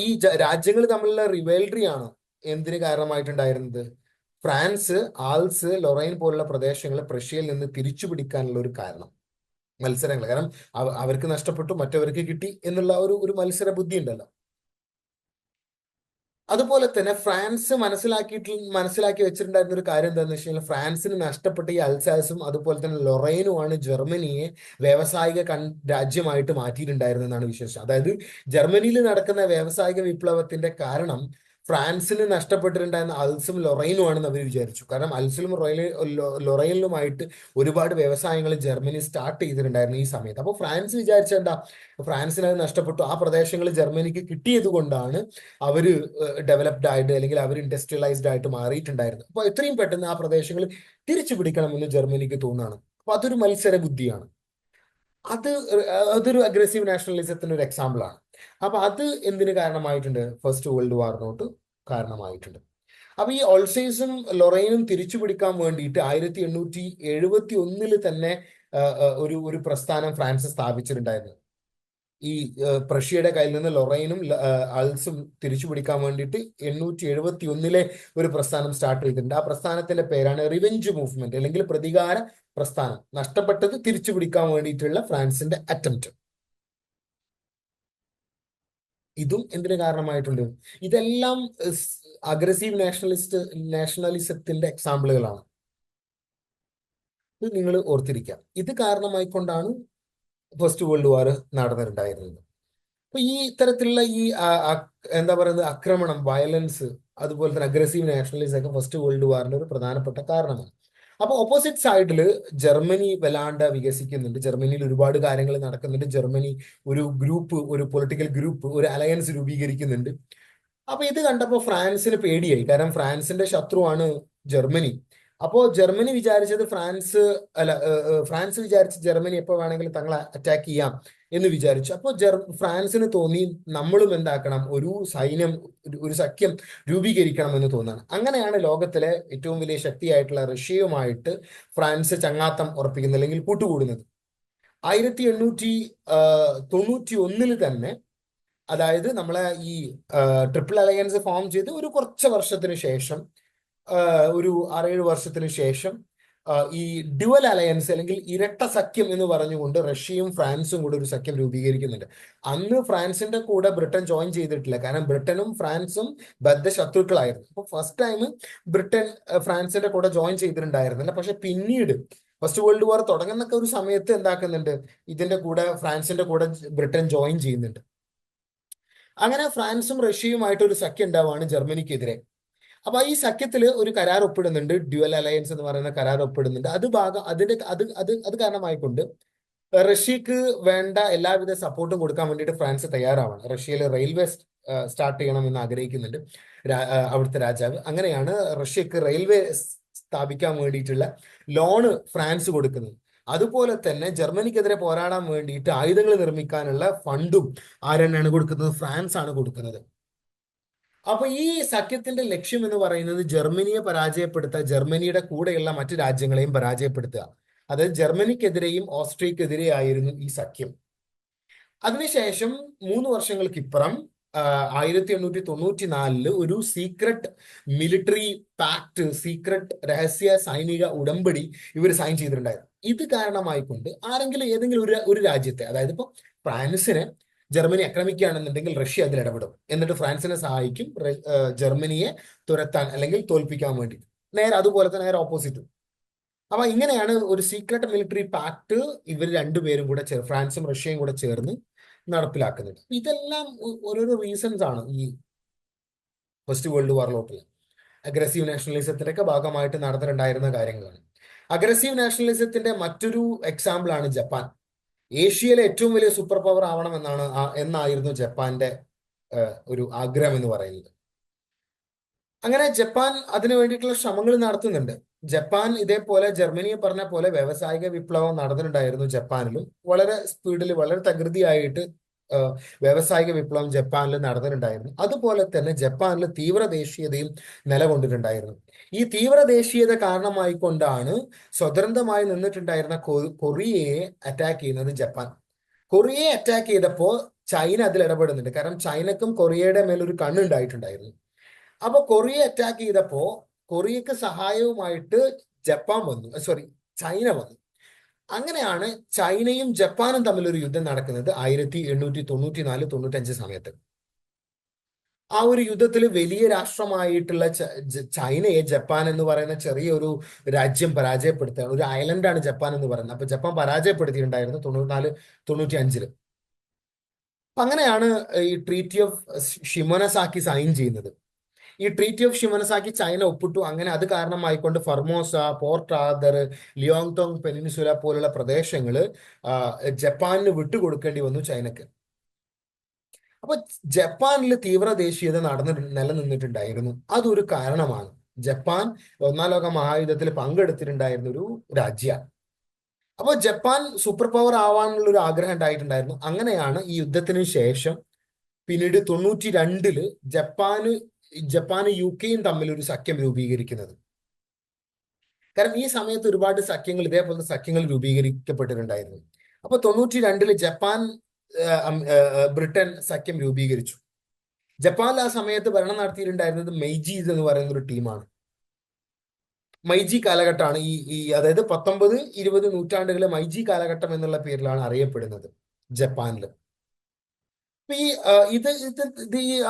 ഈ രാജ്യങ്ങൾ തമ്മിലുള്ള റിവൈൽറി ആണ് എന്തിന് കാരണമായിട്ടുണ്ടായിരുന്നത്? ഫ്രാൻസ് ആൽസ് ലൊറൈൻ പോലുള്ള പ്രദേശങ്ങൾ പ്രഷ്യയിൽ നിന്ന് തിരിച്ചു പിടിക്കാനുള്ള ഒരു കാരണം മത്സരങ്ങൾ. കാരണം അവർക്ക് നഷ്ടപ്പെട്ടു, മറ്റവർക്ക് കിട്ടി എന്നുള്ള ഒരു മത്സര ബുദ്ധി ഉണ്ടല്ലോ. അതുപോലെ തന്നെ ഫ്രാൻസ് മനസ്സിലാക്കി വെച്ചിട്ടുണ്ടായിരുന്ന ഒരു കാര്യം എന്താണെന്ന് വെച്ച് കഴിഞ്ഞാൽ, ഫ്രാൻസിന് നഷ്ടപ്പെട്ട ഈ അൽസാസും അതുപോലെ തന്നെ ലൊറൈനുമാണ് ജർമ്മനിയെ വ്യാവസായിക രാജ്യമായിട്ട് മാറ്റിയിട്ടുണ്ടായിരുന്നതെന്നാണ് വിശ്വാസം. അതായത് ജർമ്മനിയിൽ നടക്കുന്ന വ്യാവസായിക വിപ്ലവത്തിന്റെ കാരണം ഫ്രാൻസിന് നഷ്ടപ്പെട്ടിട്ടുണ്ടായിരുന്ന അൽസും ലൊറൈനും ആണെന്ന് അവർ വിചാരിച്ചു. കാരണം അൽസിലും ലൊറൈനിലുമായിട്ട് ഒരുപാട് വ്യവസായങ്ങൾ ജർമ്മനി സ്റ്റാർട്ട് ചെയ്തിട്ടുണ്ടായിരുന്നു ഈ സമയത്ത്. അപ്പോൾ ഫ്രാൻസ് വിചാരിച്ച എന്താ, ഫ്രാൻസിന് അത് നഷ്ടപ്പെട്ടു, ആ പ്രദേശങ്ങൾ ജർമ്മനിക്ക് കിട്ടിയത് കൊണ്ടാണ് അവര് ഡെവലപ്ഡ് ആയിട്ട് അല്ലെങ്കിൽ അവർ ഇൻഡസ്ട്രിയലൈസ്ഡ് ആയിട്ട് മാറിയിട്ടുണ്ടായിരുന്നു. അപ്പോൾ എത്രയും പെട്ടെന്ന് ആ പ്രദേശങ്ങൾ തിരിച്ചു പിടിക്കണമെന്ന് ജർമ്മനിക്ക് തോന്നുകയാണ്. അപ്പൊ അതൊരു മത്സര ബുദ്ധിയാണ്. അത് അതൊരു അഗ്രസീവ് നാഷണലിസത്തിന് ഒരു എക്സാമ്പിൾ ആണ്. അപ്പൊ അത് എന്തിന് കാരണമായിട്ടുണ്ട്? ഫസ്റ്റ് വേൾഡ് വാറിനോട്ട് കാരണമായിട്ടുണ്ട്. അപ്പൊ ഈ ഓൾസേസും ലൊറൈനും തിരിച്ചു പിടിക്കാൻ വേണ്ടിയിട്ട് 1871 തന്നെ ഒരു പ്രസ്ഥാനം ഫ്രാൻസ് സ്ഥാപിച്ചിട്ടുണ്ടായിരുന്നു. ഈ പ്രഷ്യയുടെ കയ്യിൽ നിന്ന് ലൊറൈനും അൾസും തിരിച്ചു പിടിക്കാൻ വേണ്ടിയിട്ട് 1871 ഒരു പ്രസ്ഥാനം സ്റ്റാർട്ട് ചെയ്തിട്ടുണ്ട്. ആ പ്രസ്ഥാനത്തിന്റെ പേരാണ് റിവെഞ്ച് മൂവ്മെന്റ്, അല്ലെങ്കിൽ പ്രതികാര പ്രസ്ഥാനം. നഷ്ടപ്പെട്ടത് തിരിച്ചു പിടിക്കാൻ വേണ്ടിയിട്ടുള്ള ഫ്രാൻസിന്റെ അറ്റംപ്റ്റ്. ഇതും എന്തിനു കാരണമായിട്ടുണ്ട്? ഇതെല്ലാം അഗ്രസീവ് നാഷണലിസത്തിന്റെ എക്സാമ്പിളുകളാണ്. ഇത് നിങ്ങൾ ഓർത്തിരിക്കാം. ഇത് കാരണമായിക്കൊണ്ടാണ് ഫസ്റ്റ് വേൾഡ് വാർ നടന്നിട്ടുണ്ടായിരുന്നത്. അപ്പൊ ഈ ഇത്തരത്തിലുള്ള ഈ എന്താ പറയുന്നത്, ആക്രമണം, വയലൻസ്, അതുപോലെ തന്നെ അഗ്രസീവ് നാഷണലിസം ഒക്കെ ഫസ്റ്റ് വേൾഡ് വാറിന്റെ ഒരു പ്രധാനപ്പെട്ട കാരണമാണ്. അപ്പൊ ഓപ്പോസിറ്റ് സൈഡില് ജർമ്മനി വല്ലാണ്ട് വികസിക്കുന്നുണ്ട്. ജർമ്മനിയിൽ ഒരുപാട് കാര്യങ്ങൾ നടക്കുന്നുണ്ട്. ജർമ്മനി ഒരു പൊളിറ്റിക്കൽ ഗ്രൂപ്പ്, ഒരു അലയൻസ് രൂപീകരിക്കുന്നുണ്ട്. അപ്പൊ ഇത് കണ്ടപ്പോ ഫ്രാൻസിന് പേടിയായി. കാരണം ഫ്രാൻസിന്റെ ശത്രുവാണ് ജർമ്മനി. അപ്പോ ജർമ്മനി വിചാരിച്ചത് ഫ്രാൻസ് വിചാരിച്ച് ജർമ്മനി എപ്പോ വേണമെങ്കിലും തങ്ങളെ അറ്റാക്ക് ചെയ്യാം എന്ന് വിചാരിച്ചു. അപ്പോൾ ഫ്രാൻസിന് തോന്നി നമ്മളും എന്താക്കണം, ഒരു സഖ്യം രൂപീകരിക്കണം എന്ന് തോന്നാണ്. അങ്ങനെയാണ് ലോകത്തിലെ ഏറ്റവും വലിയ ശക്തിയായിട്ടുള്ള റഷ്യയുമായിട്ട് ഫ്രാൻസ് ചങ്ങാത്തം ഉറപ്പിക്കുന്നത്, അല്ലെങ്കിൽ കൂട്ടുകൂടുന്നത്. 1891 തന്നെ, അതായത് നമ്മളെ ഈ ട്രിപ്പിൾ അലയൻസ് ഫോം ചെയ്ത് ഒരു കുറച്ച് വർഷത്തിന് ശേഷം, ഒരു 6-7 വർഷത്തിന് ശേഷം ഈ ഡ്യുവൽ അലയൻസ് അല്ലെങ്കിൽ ഇരട്ട സഖ്യം എന്ന് പറഞ്ഞുകൊണ്ട് റഷ്യയും ഫ്രാൻസും കൂടെ ഒരു സഖ്യം രൂപീകരിക്കുന്നുണ്ട്. അന്ന് ഫ്രാൻസിന്റെ കൂടെ ബ്രിട്ടൻ ജോയിൻ ചെയ്തിട്ടില്ല. കാരണം ബ്രിട്ടനും ഫ്രാൻസും ബദ്ധശത്രുക്കളായിരുന്നു. അപ്പൊ ഫസ്റ്റ് ടൈം ബ്രിട്ടൻ ഫ്രാൻസിന്റെ കൂടെ ജോയിൻ ചെയ്തിട്ടുണ്ടായിരുന്നില്ല. പക്ഷെ പിന്നീട് ഫസ്റ്റ് വേൾഡ് വാർ തുടങ്ങുന്നൊക്കെ ഒരു സമയത്ത് എന്താക്കുന്നുണ്ട്, ഇതിന്റെ കൂടെ ഫ്രാൻസിന്റെ കൂടെ ബ്രിട്ടൻ ജോയിൻ ചെയ്യുന്നുണ്ട്. അങ്ങനെ ഫ്രാൻസും റഷ്യയുമായിട്ട് ഒരു സഖ്യം ഉണ്ടാവുകയാണ് ജർമ്മനിക്കെതിരെ. അപ്പൊ ഈ സഖ്യത്തിൽ ഒരു കരാർ ഒപ്പിടുന്നുണ്ട്, ഡ്യുവൽ അലയൻസ് എന്ന് പറയുന്ന കരാർ ഒപ്പിടുന്നുണ്ട്. അത് കാരണമായിക്കൊണ്ട് റഷ്യക്ക് വേണ്ട എല്ലാവിധ സപ്പോർട്ടും കൊടുക്കാൻ വേണ്ടിയിട്ട് ഫ്രാൻസ് തയ്യാറാവാണ്. റഷ്യയിൽ റെയിൽവേ സ്റ്റാർട്ട് ചെയ്യണമെന്ന് ആഗ്രഹിക്കുന്നുണ്ട് അവിടുത്തെ രാജാവ്. അങ്ങനെയാണ് റഷ്യക്ക് റെയിൽവേ സ്ഥാപിക്കാൻ വേണ്ടിയിട്ടുള്ള ലോണ് ഫ്രാൻസ് കൊടുക്കുന്നത്. അതുപോലെ തന്നെ ജർമ്മനിക്കെതിരെ പോരാടാൻ വേണ്ടിയിട്ട് ആയുധങ്ങൾ നിർമ്മിക്കാനുള്ള ഫണ്ടും ആരെന്നാണ് കൊടുക്കുന്നത്? ഫ്രാൻസ് ആണ് കൊടുക്കുന്നത്. അപ്പൊ ഈ സഖ്യത്തിന്റെ ലക്ഷ്യം എന്ന് പറയുന്നത് ജർമ്മനിയെ പരാജയപ്പെടുത്തുക, ജർമ്മനിയുടെ കൂടെയുള്ള മറ്റു രാജ്യങ്ങളെയും പരാജയപ്പെടുത്തുക. അതായത് ജർമ്മനിക്കെതിരെയും ഓസ്ട്രിയക്കെതിരെയായിരുന്നു ഈ സഖ്യം. അതിനുശേഷം 3 വർഷങ്ങൾക്കിപ്പുറം 1894 ഒരു സീക്രട്ട് മിലിറ്ററി പാക്ട്, സീക്രട്ട് രഹസ്യ സൈനിക ഉടമ്പടി ഇവർ സൈൻ ചെയ്തിട്ടുണ്ടായിരുന്നു. ഇത് കാരണമായിക്കൊണ്ട് ഏതെങ്കിലും ഒരു രാജ്യത്തെ, അതായത് ഇപ്പൊ ഫ്രാൻസിനെ ജർമ്മനി ആക്രമിക്കുകയാണെന്നുണ്ടെങ്കിൽ റഷ്യ അതിൽ ഇടപെടും. എന്നിട്ട് ഫ്രാൻസിനെ സഹായിക്കും ജർമ്മനിയെ തുരത്താൻ അല്ലെങ്കിൽ തോൽപ്പിക്കാൻ വേണ്ടി. അതുപോലെ തന്നെ നേരെ ഓപ്പോസിറ്റ്. അപ്പൊ ഇങ്ങനെയാണ് ഒരു സീക്രട്ട് മിലിറ്ററി പാക്ട് ഇവർ രണ്ടുപേരും കൂടെ ഫ്രാൻസും റഷ്യയും കൂടെ ചേർന്ന് നടപ്പിലാക്കുന്നത്. ഇതെല്ലാം ഓരോരോ റീസൺസ് ആണ് ഈ ഫസ്റ്റ് വേൾഡ് വാറിലോട്ടുള്ള അഗ്രസീവ് നാഷണലിസത്തിന്റെ ഒക്കെ ഭാഗമായിട്ട് നടന്നിട്ടുണ്ടായിരുന്ന കാര്യങ്ങളാണ്. അഗ്രസീവ് നാഷണലിസത്തിന്റെ മറ്റൊരു എക്സാമ്പിൾ ആണ് ജപ്പാൻ. ഏഷ്യയിലെ ഏറ്റവും വലിയ സൂപ്പർ പവർ ആവണം എന്നായിരുന്നു ജപ്പാന്റെ ഒരു ആഗ്രഹം എന്ന് പറയുന്നത്. അങ്ങനെ ജപ്പാൻ അതിനു വേണ്ടിയിട്ടുള്ള ശ്രമങ്ങൾ നടത്തുന്നുണ്ട്. ജപ്പാൻ ഇതേപോലെ ജർമ്മനിയെ പറഞ്ഞ പോലെ വ്യാവസായിക വിപ്ലവം നടന്നിട്ടുണ്ടായിരുന്നു ജപ്പാനിലും. വളരെ സ്പീഡിൽ, വളരെ തകൃതിയായിട്ട് വ്യാവസായിക വിപ്ലവം ജപ്പാനിൽ നടന്നിട്ടുണ്ടായിരുന്നു. അതുപോലെ തന്നെ ജപ്പാനിൽ തീവ്രദേശീയതയും നിലകൊണ്ടിട്ടുണ്ടായിരുന്നു. ഈ തീവ്രദേശീയത കാരണമായിക്കൊണ്ടാണ് സ്വതന്ത്രമായി നിന്നിട്ടുണ്ടായിരുന്ന കൊറിയയെ അറ്റാക്ക് ചെയ്യുന്നത് ജപ്പാൻ. കൊറിയയെ അറ്റാക്ക് ചെയ്തപ്പോൾ ചൈന അതിൽ ഇടപെടുന്നുണ്ട്. കാരണം ചൈനക്കും കൊറിയയുടെ മേലൊരു കണ്ണുണ്ടായിട്ടുണ്ടായിരുന്നു. അപ്പൊ കൊറിയ അറ്റാക്ക് ചെയ്തപ്പോ കൊറിയക്ക് സഹായവുമായിട്ട് ജപ്പാൻ വന്നു, സോറി, ചൈന വന്നു. അങ്ങനെയാണ് ചൈനയും ജപ്പാനും തമ്മിലൊരു യുദ്ധം നടക്കുന്നത് 1894 തൊണ്ണൂറ്റഞ്ച് സമയത്ത്. ആ ഒരു യുദ്ധത്തിൽ വലിയ രാഷ്ട്രമായിട്ടുള്ള ചൈനയെ ജപ്പാൻ എന്ന് പറയുന്ന ചെറിയൊരു രാജ്യം പരാജയപ്പെടുത്തുകയാണ്. ഒരു ഐലൻഡാണ് ജപ്പാൻ എന്ന് പറയുന്നത്. അപ്പൊ ജപ്പാൻ പരാജയപ്പെടുത്തിയിട്ടുണ്ടായിരുന്നു 94 തൊണ്ണൂറ്റി അഞ്ചില്. അപ്പൊ അങ്ങനെയാണ് ഈ ട്രീറ്റി ഓഫ് ഷിമോനസാക്കി സൈൻ ചെയ്യുന്നത്. ഈ ട്രീറ്റി ഓഫ് ഷിമോനസാക്കി ചൈന ഒപ്പിട്ടു. അങ്ങനെ അത് കാരണമായിക്കൊണ്ട് ഫർമോസ, പോർട്ട് ആർതർ, ലിയോങ്തോങ് പെനിൻസുല പോലുള്ള പ്രദേശങ്ങൾ ജപ്പാനിന് വിട്ടുകൊടുക്കേണ്ടി വന്നു ചൈനക്ക്. അപ്പൊ ജപ്പാനിൽ തീവ്ര ദേശീയത നിലനിന്നിട്ടുണ്ടായിരുന്നു. അതൊരു കാരണമാണ്. ജപ്പാൻ ഒന്നാം ലോക മഹായുദ്ധത്തിൽ പങ്കെടുത്തിട്ടുണ്ടായിരുന്ന ഒരു രാജ്യമാണ്. അപ്പൊ ജപ്പാൻ സൂപ്പർ പവർ ആവാനുള്ള ഒരു ആഗ്രഹം ഉണ്ടായിട്ടുണ്ടായിരുന്നു. അങ്ങനെയാണ് ഈ യുദ്ധത്തിന് ശേഷം പിന്നീട് 92-ല് ജപ്പാന് UK-യും തമ്മിൽ ഒരു സഖ്യം രൂപീകരിക്കുന്നത്. കാരണം ഈ സമയത്ത് ഒരുപാട് സഖ്യങ്ങൾ, ഇതേപോലത്തെ സഖ്യങ്ങൾ രൂപീകരിക്കപ്പെട്ടിട്ടുണ്ടായിരുന്നു. അപ്പൊ 92-ല് ജപ്പാൻ ബ്രിട്ടൻ സഖ്യം രൂപീകരിച്ചു. ജപ്പാനിൽ ആ സമയത്ത് ഭരണം നടത്തിയിട്ടുണ്ടായിരുന്നത് മെയ്ജീസ് എന്ന് പറയുന്ന ഒരു ടീമാണ്. മൈജി കാലഘട്ടമാണ് അതായത് 19, 20 നൂറ്റാണ്ടുകളിലെ മൈജി കാലഘട്ടം എന്നുള്ള പേരിലാണ് അറിയപ്പെടുന്നത് ജപ്പാനിൽ.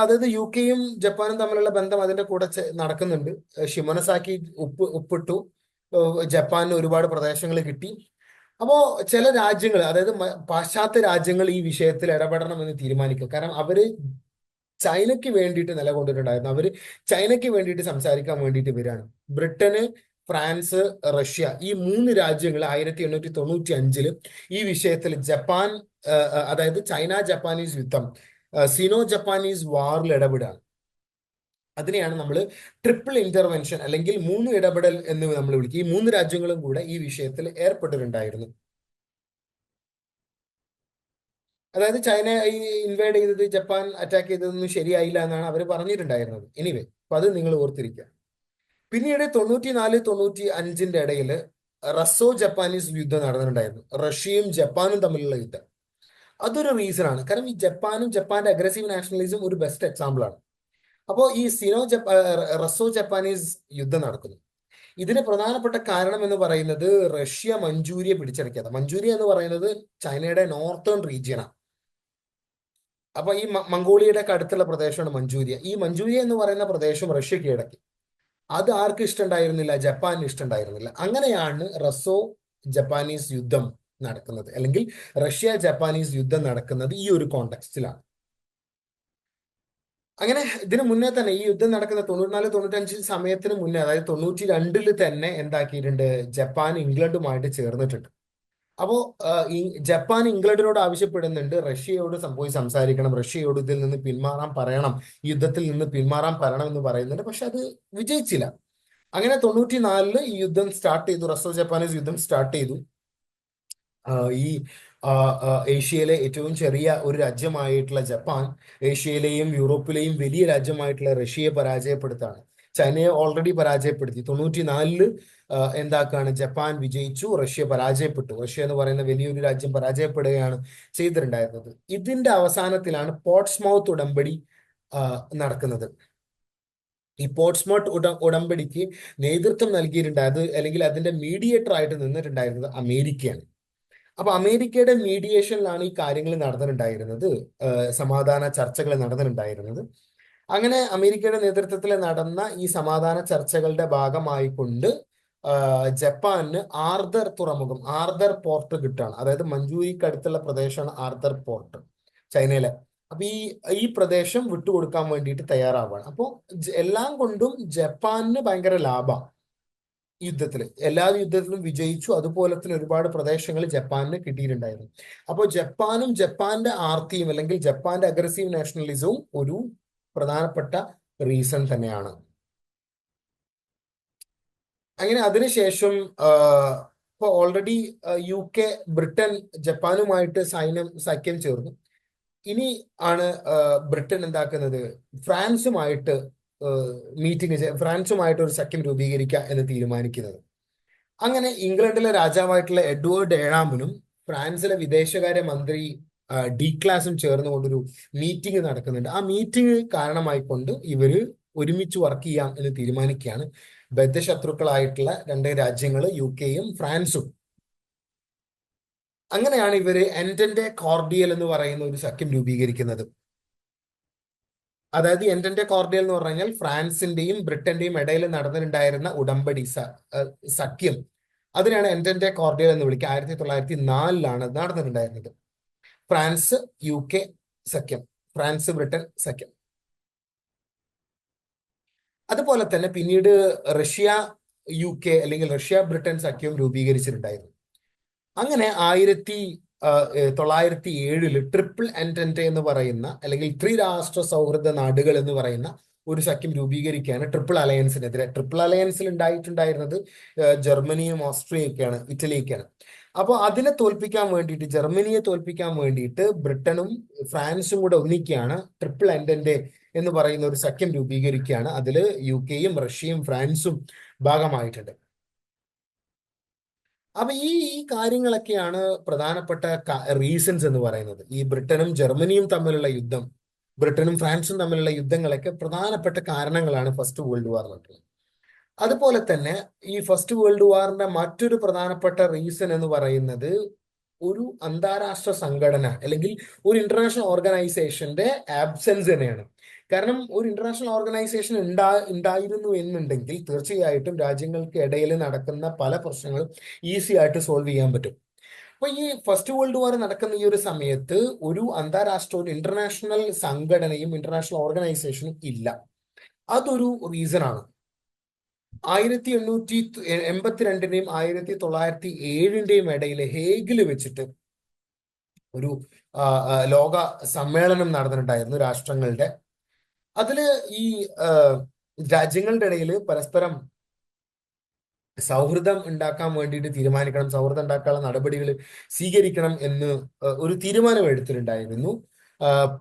അതായത് UK-യും ജപ്പാനും തമ്മിലുള്ള ബന്ധം അതിന്റെ കൂടെ നടക്കുന്നുണ്ട്. ഷിമോനസാക്കി ഒപ്പിട്ടു. ജപ്പാനിന് ഒരുപാട് പ്രദേശങ്ങൾ കിട്ടി. അപ്പോ ചില രാജ്യങ്ങൾ, അതായത് പാശ്ചാത്യ രാജ്യങ്ങൾ ഈ വിഷയത്തിൽ ഇടപെടണമെന്ന് തീരുമാനിക്കും. കാരണം അവര് ചൈനയ്ക്ക് വേണ്ടിയിട്ട് നിലകൊണ്ടിട്ടുണ്ടായിരുന്നു. അവര് ചൈനയ്ക്ക് വേണ്ടിയിട്ട് സംസാരിക്കാൻ വേണ്ടിയിട്ട് വരികയാണ്. ബ്രിട്ടന്, ഫ്രാൻസ്, റഷ്യ, ഈ 3 രാജ്യങ്ങൾ 1895-ല് ഈ വിഷയത്തിൽ ജപ്പാൻ, അതായത് ചൈന ജപ്പാനീസ് യുദ്ധം, സിനോ ജപ്പാനീസ് വാറിൽ ഇടപെടുകയാണ്. അതിനെയാണ് നമ്മൾ ട്രിപ്പിൾ ഇന്റർവെൻഷൻ അല്ലെങ്കിൽ 3 ഇടപെടൽ എന്ന് നമ്മൾ വിളിക്കും. ഈ 3 രാജ്യങ്ങളും കൂടെ ഈ വിഷയത്തിൽ ഏർപ്പെട്ടിട്ടുണ്ടായിരുന്നു. അതായത് ചൈന ഈ ഇൻവൈഡ് ചെയ്തത്, ജപ്പാൻ അറ്റാക്ക് ചെയ്തതൊന്നും ശരിയായില്ല എന്നാണ് അവർ പറഞ്ഞിട്ടുണ്ടായിരുന്നത്. എനിവേ, അപ്പൊ അത് നിങ്ങൾ ഓർത്തിരിക്കുക. പിന്നീട് 94 തൊണ്ണൂറ്റി ഇടയിൽ റസോ ജപ്പാനീസ് യുദ്ധം നടന്നിട്ടുണ്ടായിരുന്നു. റഷ്യയും ജപ്പാനും തമ്മിലുള്ള യുദ്ധം. അതൊരു റീസൺ ആണ്. കാരണം ഈ ജപ്പാന്റെ അഗ്രസീവ് നാഷണലിസം ഒരു ബെസ്റ്റ് എക്സാമ്പിൾ ആണ്. അപ്പോൾ ഈ റസോ ജപ്പാനീസ് യുദ്ധം നടക്കുന്നു. ഇതിന് പ്രധാനപ്പെട്ട കാരണം എന്ന് പറയുന്നത് റഷ്യ മഞ്ചൂരിയ പിടിച്ചടക്കിയത്. മഞ്ചൂരിയ എന്ന് പറയുന്നത് ചൈനയുടെ നോർത്തേൺ റീജിയനാണ്. അപ്പൊ ഈ മംഗോളിയയുടെ അടുത്തുള്ള പ്രദേശമാണ് മഞ്ചൂരിയ. ഈ മഞ്ചൂരിയ എന്ന് പറയുന്ന പ്രദേശം റഷ്യ കീഴടക്കി. അത് ആർക്കും ഇഷ്ടമുണ്ടായിരുന്നില്ല, ജപ്പാനിന് ഇഷ്ടമുണ്ടായിരുന്നില്ല. അങ്ങനെയാണ് റസോ ജപ്പാനീസ് യുദ്ധം നടക്കുന്നത്, അല്ലെങ്കിൽ റഷ്യ ജപ്പാനീസ് യുദ്ധം നടക്കുന്നത് ഈ ഒരു കോണ്ടെക്സ്റ്റിലാണ്. അങ്ങനെ ഇതിനു മുന്നേ തന്നെ ഈ യുദ്ധം നടക്കുന്ന 94 തൊണ്ണൂറ്റഞ്ച് സമയത്തിന് മുന്നേ, അതായത് 92-ല് തന്നെ എന്താക്കിയിട്ടുണ്ട്, ജപ്പാൻ ഇംഗ്ലണ്ടുമായിട്ട് ചേർന്നിട്ടുണ്ട്. അപ്പോ ജപ്പാൻ ഇംഗ്ലണ്ടിനോട് ആവശ്യപ്പെടുന്നുണ്ട്, റഷ്യയോട് പോയി സംസാരിക്കണം, റഷ്യയോട് ഇതിൽ നിന്ന് പിന്മാറാൻ പറയണം, യുദ്ധത്തിൽ നിന്ന് പിന്മാറാൻ പറയണം എന്ന് പറയുന്നുണ്ട്. പക്ഷെ അത് വിജയിച്ചില്ല. അങ്ങനെ 94-ല് ഈ യുദ്ധം സ്റ്റാർട്ട് ചെയ്തു. റസോ ജപ്പാനീസ് യുദ്ധം സ്റ്റാർട്ട് ചെയ്തു. ഈ ഏഷ്യയിലെ ഏറ്റവും ചെറിയ ഒരു രാജ്യമായിട്ടുള്ള ജപ്പാൻ ഏഷ്യയിലെയും യൂറോപ്പിലെയും വലിയ രാജ്യമായിട്ടുള്ള റഷ്യയെ പരാജയപ്പെടുത്താണ്. ചൈനയെ ഓൾറെഡി പരാജയപ്പെടുത്തി. 94-ല് എന്താക്കാണ്, ജപ്പാൻ വിജയിച്ചു, റഷ്യ പരാജയപ്പെട്ടു. റഷ്യ എന്ന് പറയുന്ന വലിയൊരു രാജ്യം പരാജയപ്പെടുകയാണ് ചെയ്തിട്ടുണ്ടായിരുന്നത്. ഇതിന്റെ അവസാനത്തിലാണ് പോർട്സ്മൗത്ത് ഉടമ്പടി നടക്കുന്നത്. ഈ പോർട്സ്മൗത്ത് ഉടമ്പടിക്ക് നേതൃത്വം നൽകിയിട്ടുണ്ടായത്, അല്ലെങ്കിൽ അതിന്റെ മീഡിയേറ്റർ ആയിട്ട് നിന്നിട്ടുണ്ടായിരുന്നത് അമേരിക്കയാണ്. അപ്പൊ അമേരിക്കയുടെ മീഡിയേഷനിലാണ് ഈ കാര്യങ്ങൾ നടന്നിട്ടുണ്ടായിരുന്നത്, സമാധാന ചർച്ചകൾ നടന്നിട്ടുണ്ടായിരുന്നത്. അങ്ങനെ അമേരിക്കയുടെ നേതൃത്വത്തിൽ നടന്ന ഈ സമാധാന ചർച്ചകളുടെ ഭാഗമായിക്കൊണ്ട് ജപ്പാന് ആർദർ തുറമുഖം, ആർദർ പോർട്ട് കിട്ടുകയാണ്. അതായത് മഞ്ചൂരിക്ക് അടുത്തുള്ള പ്രദേശമാണ് ആർദർ പോർട്ട്, ചൈനയിലെ. അപ്പൊ ഈ പ്രദേശം വിട്ടുകൊടുക്കാൻ വേണ്ടിയിട്ട് തയ്യാറാവുകയാണ്. അപ്പോൾ എല്ലാം കൊണ്ടും ജപ്പാനിന് ഭയങ്കര ലാഭമാണ്. എല്ലാ യുദ്ധത്തിലും വിജയിച്ചു. അതുപോലെ തന്നെ ഒരുപാട് പ്രദേശങ്ങൾ ജപ്പാനിന് കിട്ടിയിട്ടുണ്ടായിരുന്നു. അപ്പോൾ ജപ്പാനും ജപ്പാന്റെ ആർത്തിയും, അല്ലെങ്കിൽ ജപ്പാന്റെ അഗ്രസീവ് നാഷണലിസവും ഒരു പ്രധാനപ്പെട്ട റീസൺ തന്നെയാണ്. അങ്ങനെ അതിനുശേഷം ഇപ്പൊ ഓൾറെഡി UK, ബ്രിട്ടൻ ജപ്പാനുമായിട്ട് സഖ്യം ചേർന്നു. ഇനി ആണ് ബ്രിട്ടൻ എന്താക്കുന്നത്, ഫ്രാൻസുമായിട്ട് ഫ്രാൻസുമായിട്ട് ഒരു സഖ്യം രൂപീകരിക്കുക എന്ന് തീരുമാനിക്കുന്നത്. അങ്ങനെ ഇംഗ്ലണ്ടിലെ രാജാവായിട്ടുള്ള എഡ്വേർഡ് 7-നും ഫ്രാൻസിലെ വിദേശകാര്യ മന്ത്രി ഡി ക്ലാസും ചേർന്നുകൊണ്ടൊരു മീറ്റിംഗ് നടക്കുന്നുണ്ട്. ആ മീറ്റിംഗ് കാരണമായിക്കൊണ്ട് ഇവര് ഒരുമിച്ച് വർക്ക് ചെയ്യാം എന്ന് തീരുമാനിക്കുകയാണ്. ബദ്ധശത്രുക്കളായിട്ടുള്ള രണ്ട് രാജ്യങ്ങൾ UK-യും ഫ്രാൻസും. അങ്ങനെയാണ് ഇവര് എൻറ്റൻറ്റെ കോർഡിയൽ എന്ന് പറയുന്ന ഒരു സഖ്യം രൂപീകരിക്കുന്നത്. അതായത് എൻറ്റൻറ്റെ കോർഡിയൽ എന്ന് പറഞ്ഞു കഴിഞ്ഞാൽ ഫ്രാൻസിന്റെയും ബ്രിട്ടന്റെയും ഇടയിൽ നടന്നിട്ടുണ്ടായിരുന്ന ഉടമ്പടി സഖ്യം. അതിനാണ് എൻറ്റൻറ്റെ കോർഡിയൽ എന്ന് വിളിക്കുക. 1904 നടന്നിട്ടുണ്ടായിരുന്നത്. ഫ്രാൻസ് UK സഖ്യം, ഫ്രാൻസ് ബ്രിട്ടൻ സഖ്യം. അതുപോലെ തന്നെ പിന്നീട് റഷ്യ UK അല്ലെങ്കിൽ റഷ്യ ബ്രിട്ടൻ സഖ്യവും രൂപീകരിച്ചിട്ടുണ്ടായിരുന്നു. അങ്ങനെ 1907 ട്രിപ്പിൾ എൻറ്റൻറ്റെ എന്ന് പറയുന്ന അല്ലെങ്കിൽ ത്രിരാഷ്ട്ര സൗഹൃദ നാടുകൾ എന്ന് പറയുന്ന ഒരു സഖ്യം രൂപീകരിക്കുകയാണ് ട്രിപ്പിൾ അലയൻസിനെതിരെ. ട്രിപ്പിൾ അലയൻസിൽ ഉണ്ടായിട്ടുണ്ടായിരുന്നത് ജർമ്മനിയും ഓസ്ട്രിയയൊക്കെയാണ്, ഇറ്റലിയൊക്കെയാണ്. അപ്പോൾ അതിനെ തോൽപ്പിക്കാൻ വേണ്ടിയിട്ട്, ജർമ്മനിയെ തോൽപ്പിക്കാൻ വേണ്ടിയിട്ട് ബ്രിട്ടനും ഫ്രാൻസും കൂടെ ഒന്നിക്കുകയാണ്. ട്രിപ്പിൾ എൻറ്റൻറ്റെ എന്ന് പറയുന്ന ഒരു സഖ്യം രൂപീകരിക്കുകയാണ്. അതിൽ UK-യും റഷ്യയും ഫ്രാൻസും ഭാഗമായിട്ടുണ്ട്. അപ്പൊ ഈ കാര്യങ്ങളൊക്കെയാണ് പ്രധാനപ്പെട്ട റീസൺസ് എന്ന് പറയുന്നത്. ഈ ബ്രിട്ടനും ജർമ്മനിയും തമ്മിലുള്ള യുദ്ധം, ബ്രിട്ടനും ഫ്രാൻസും തമ്മിലുള്ള യുദ്ധങ്ങളൊക്കെ പ്രധാനപ്പെട്ട കാരണങ്ങളാണ് ഫസ്റ്റ് വേൾഡ് വാർ നടക്കുന്നത്. അതുപോലെ തന്നെ ഈ ഫസ്റ്റ് വേൾഡ് വാറിന്റെ മറ്റൊരു പ്രധാനപ്പെട്ട റീസൺ എന്ന് പറയുന്നത് ഒരു അന്താരാഷ്ട്ര സംഘടന അല്ലെങ്കിൽ ഒരു ഇന്റർനാഷണൽ ഓർഗനൈസേഷന്റെ ആബ്സെൻസ് തന്നെയാണ്. കാരണം ഒരു ഇന്റർനാഷണൽ ഓർഗനൈസേഷൻ ഉണ്ടായിരുന്നു എന്നുണ്ടെങ്കിൽ തീർച്ചയായിട്ടും രാജ്യങ്ങൾക്ക് ഇടയിൽ നടക്കുന്ന പല പ്രശ്നങ്ങളും ഈസി ആയിട്ട് സോൾവ് ചെയ്യാൻ പറ്റും. അപ്പൊ ഈ ഫസ്റ്റ് വേൾഡ് വാർ നടക്കുന്ന ഈ ഒരു സമയത്ത് ഒരു അന്താരാഷ്ട്ര, ഒരു ഇന്റർനാഷണൽ സംഘടനയും ഇന്റർനാഷണൽ ഓർഗനൈസേഷനും ഇല്ല. അതൊരു റീസൺ ആണ്. 1882 1907 ഇടയിൽ ഹേഗിൽ വെച്ചിട്ട് ഒരു ലോക സമ്മേളനം നടന്നിട്ടുണ്ടായിരുന്നു രാഷ്ട്രങ്ങളുടെ. അതില് ഈ രാജ്യങ്ങളുടെ ഇടയിൽ പരസ്പരം സൗഹൃദം ഉണ്ടാക്കാൻ വേണ്ടിയിട്ട് തീരുമാനിക്കണം, സൗഹൃദം ഉണ്ടാക്കാനുള്ള നടപടികൾ സ്വീകരിക്കണം എന്ന് ഒരു തീരുമാനം എടുത്തിട്ടുണ്ടായിരുന്നു.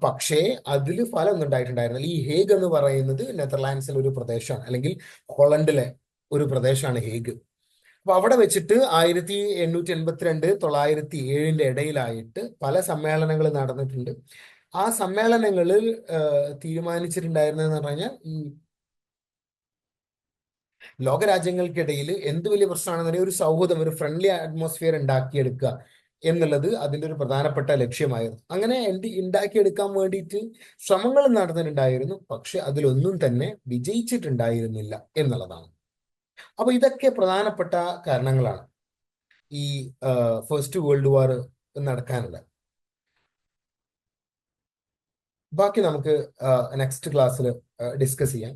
പക്ഷേ അതിൽ ഫലമൊന്നും ഉണ്ടായിട്ടുണ്ടായിരുന്നില്ല. ഈ ഹേഗ് എന്ന് പറയുന്നത് നെതർലാൻഡ്സിലെ ഒരു പ്രദേശമാണ്, അല്ലെങ്കിൽ ഹോളണ്ടിലെ ഒരു പ്രദേശമാണ് ഹേഗ്. അപ്പൊ അവിടെ വെച്ചിട്ട് 1882 1907 ഇടയിലായിട്ട് പല സമ്മേളനങ്ങൾ നടന്നിട്ടുണ്ട്. ആ സമ്മേളനങ്ങളിൽ തീരുമാനിച്ചിട്ടുണ്ടായിരുന്നതെന്ന് പറഞ്ഞു കഴിഞ്ഞാൽ ഈ ലോകരാജ്യങ്ങൾക്കിടയിൽ എന്ത് വലിയ പ്രശ്നമാണെന്നുണ്ടെങ്കിൽ ഒരു സൗഹൃദം, ഒരു ഫ്രണ്ട്ലി അറ്റ്മോസ്ഫിയർ ഉണ്ടാക്കിയെടുക്കുക എന്നുള്ളത് അതിൻ്റെ ഒരു പ്രധാനപ്പെട്ട ലക്ഷ്യമായിരുന്നു. അങ്ങനെ ഉണ്ടാക്കിയെടുക്കാൻ വേണ്ടിയിട്ട് ശ്രമങ്ങൾ നടന്നിട്ടുണ്ടായിരുന്നു. പക്ഷെ അതിലൊന്നും തന്നെ വിജയിച്ചിട്ടുണ്ടായിരുന്നില്ല എന്നുള്ളതാണ്. അപ്പൊ ഇതൊക്കെ പ്രധാനപ്പെട്ട കാരണങ്ങളാണ് ഈ ഫസ്റ്റ് വേൾഡ് വാർ നടക്കാനുള്ള. ബാക്കി നമുക്ക് നെക്സ്റ്റ് ക്ലാസ്സിൽ ഡിസ്കസ് ചെയ്യാം.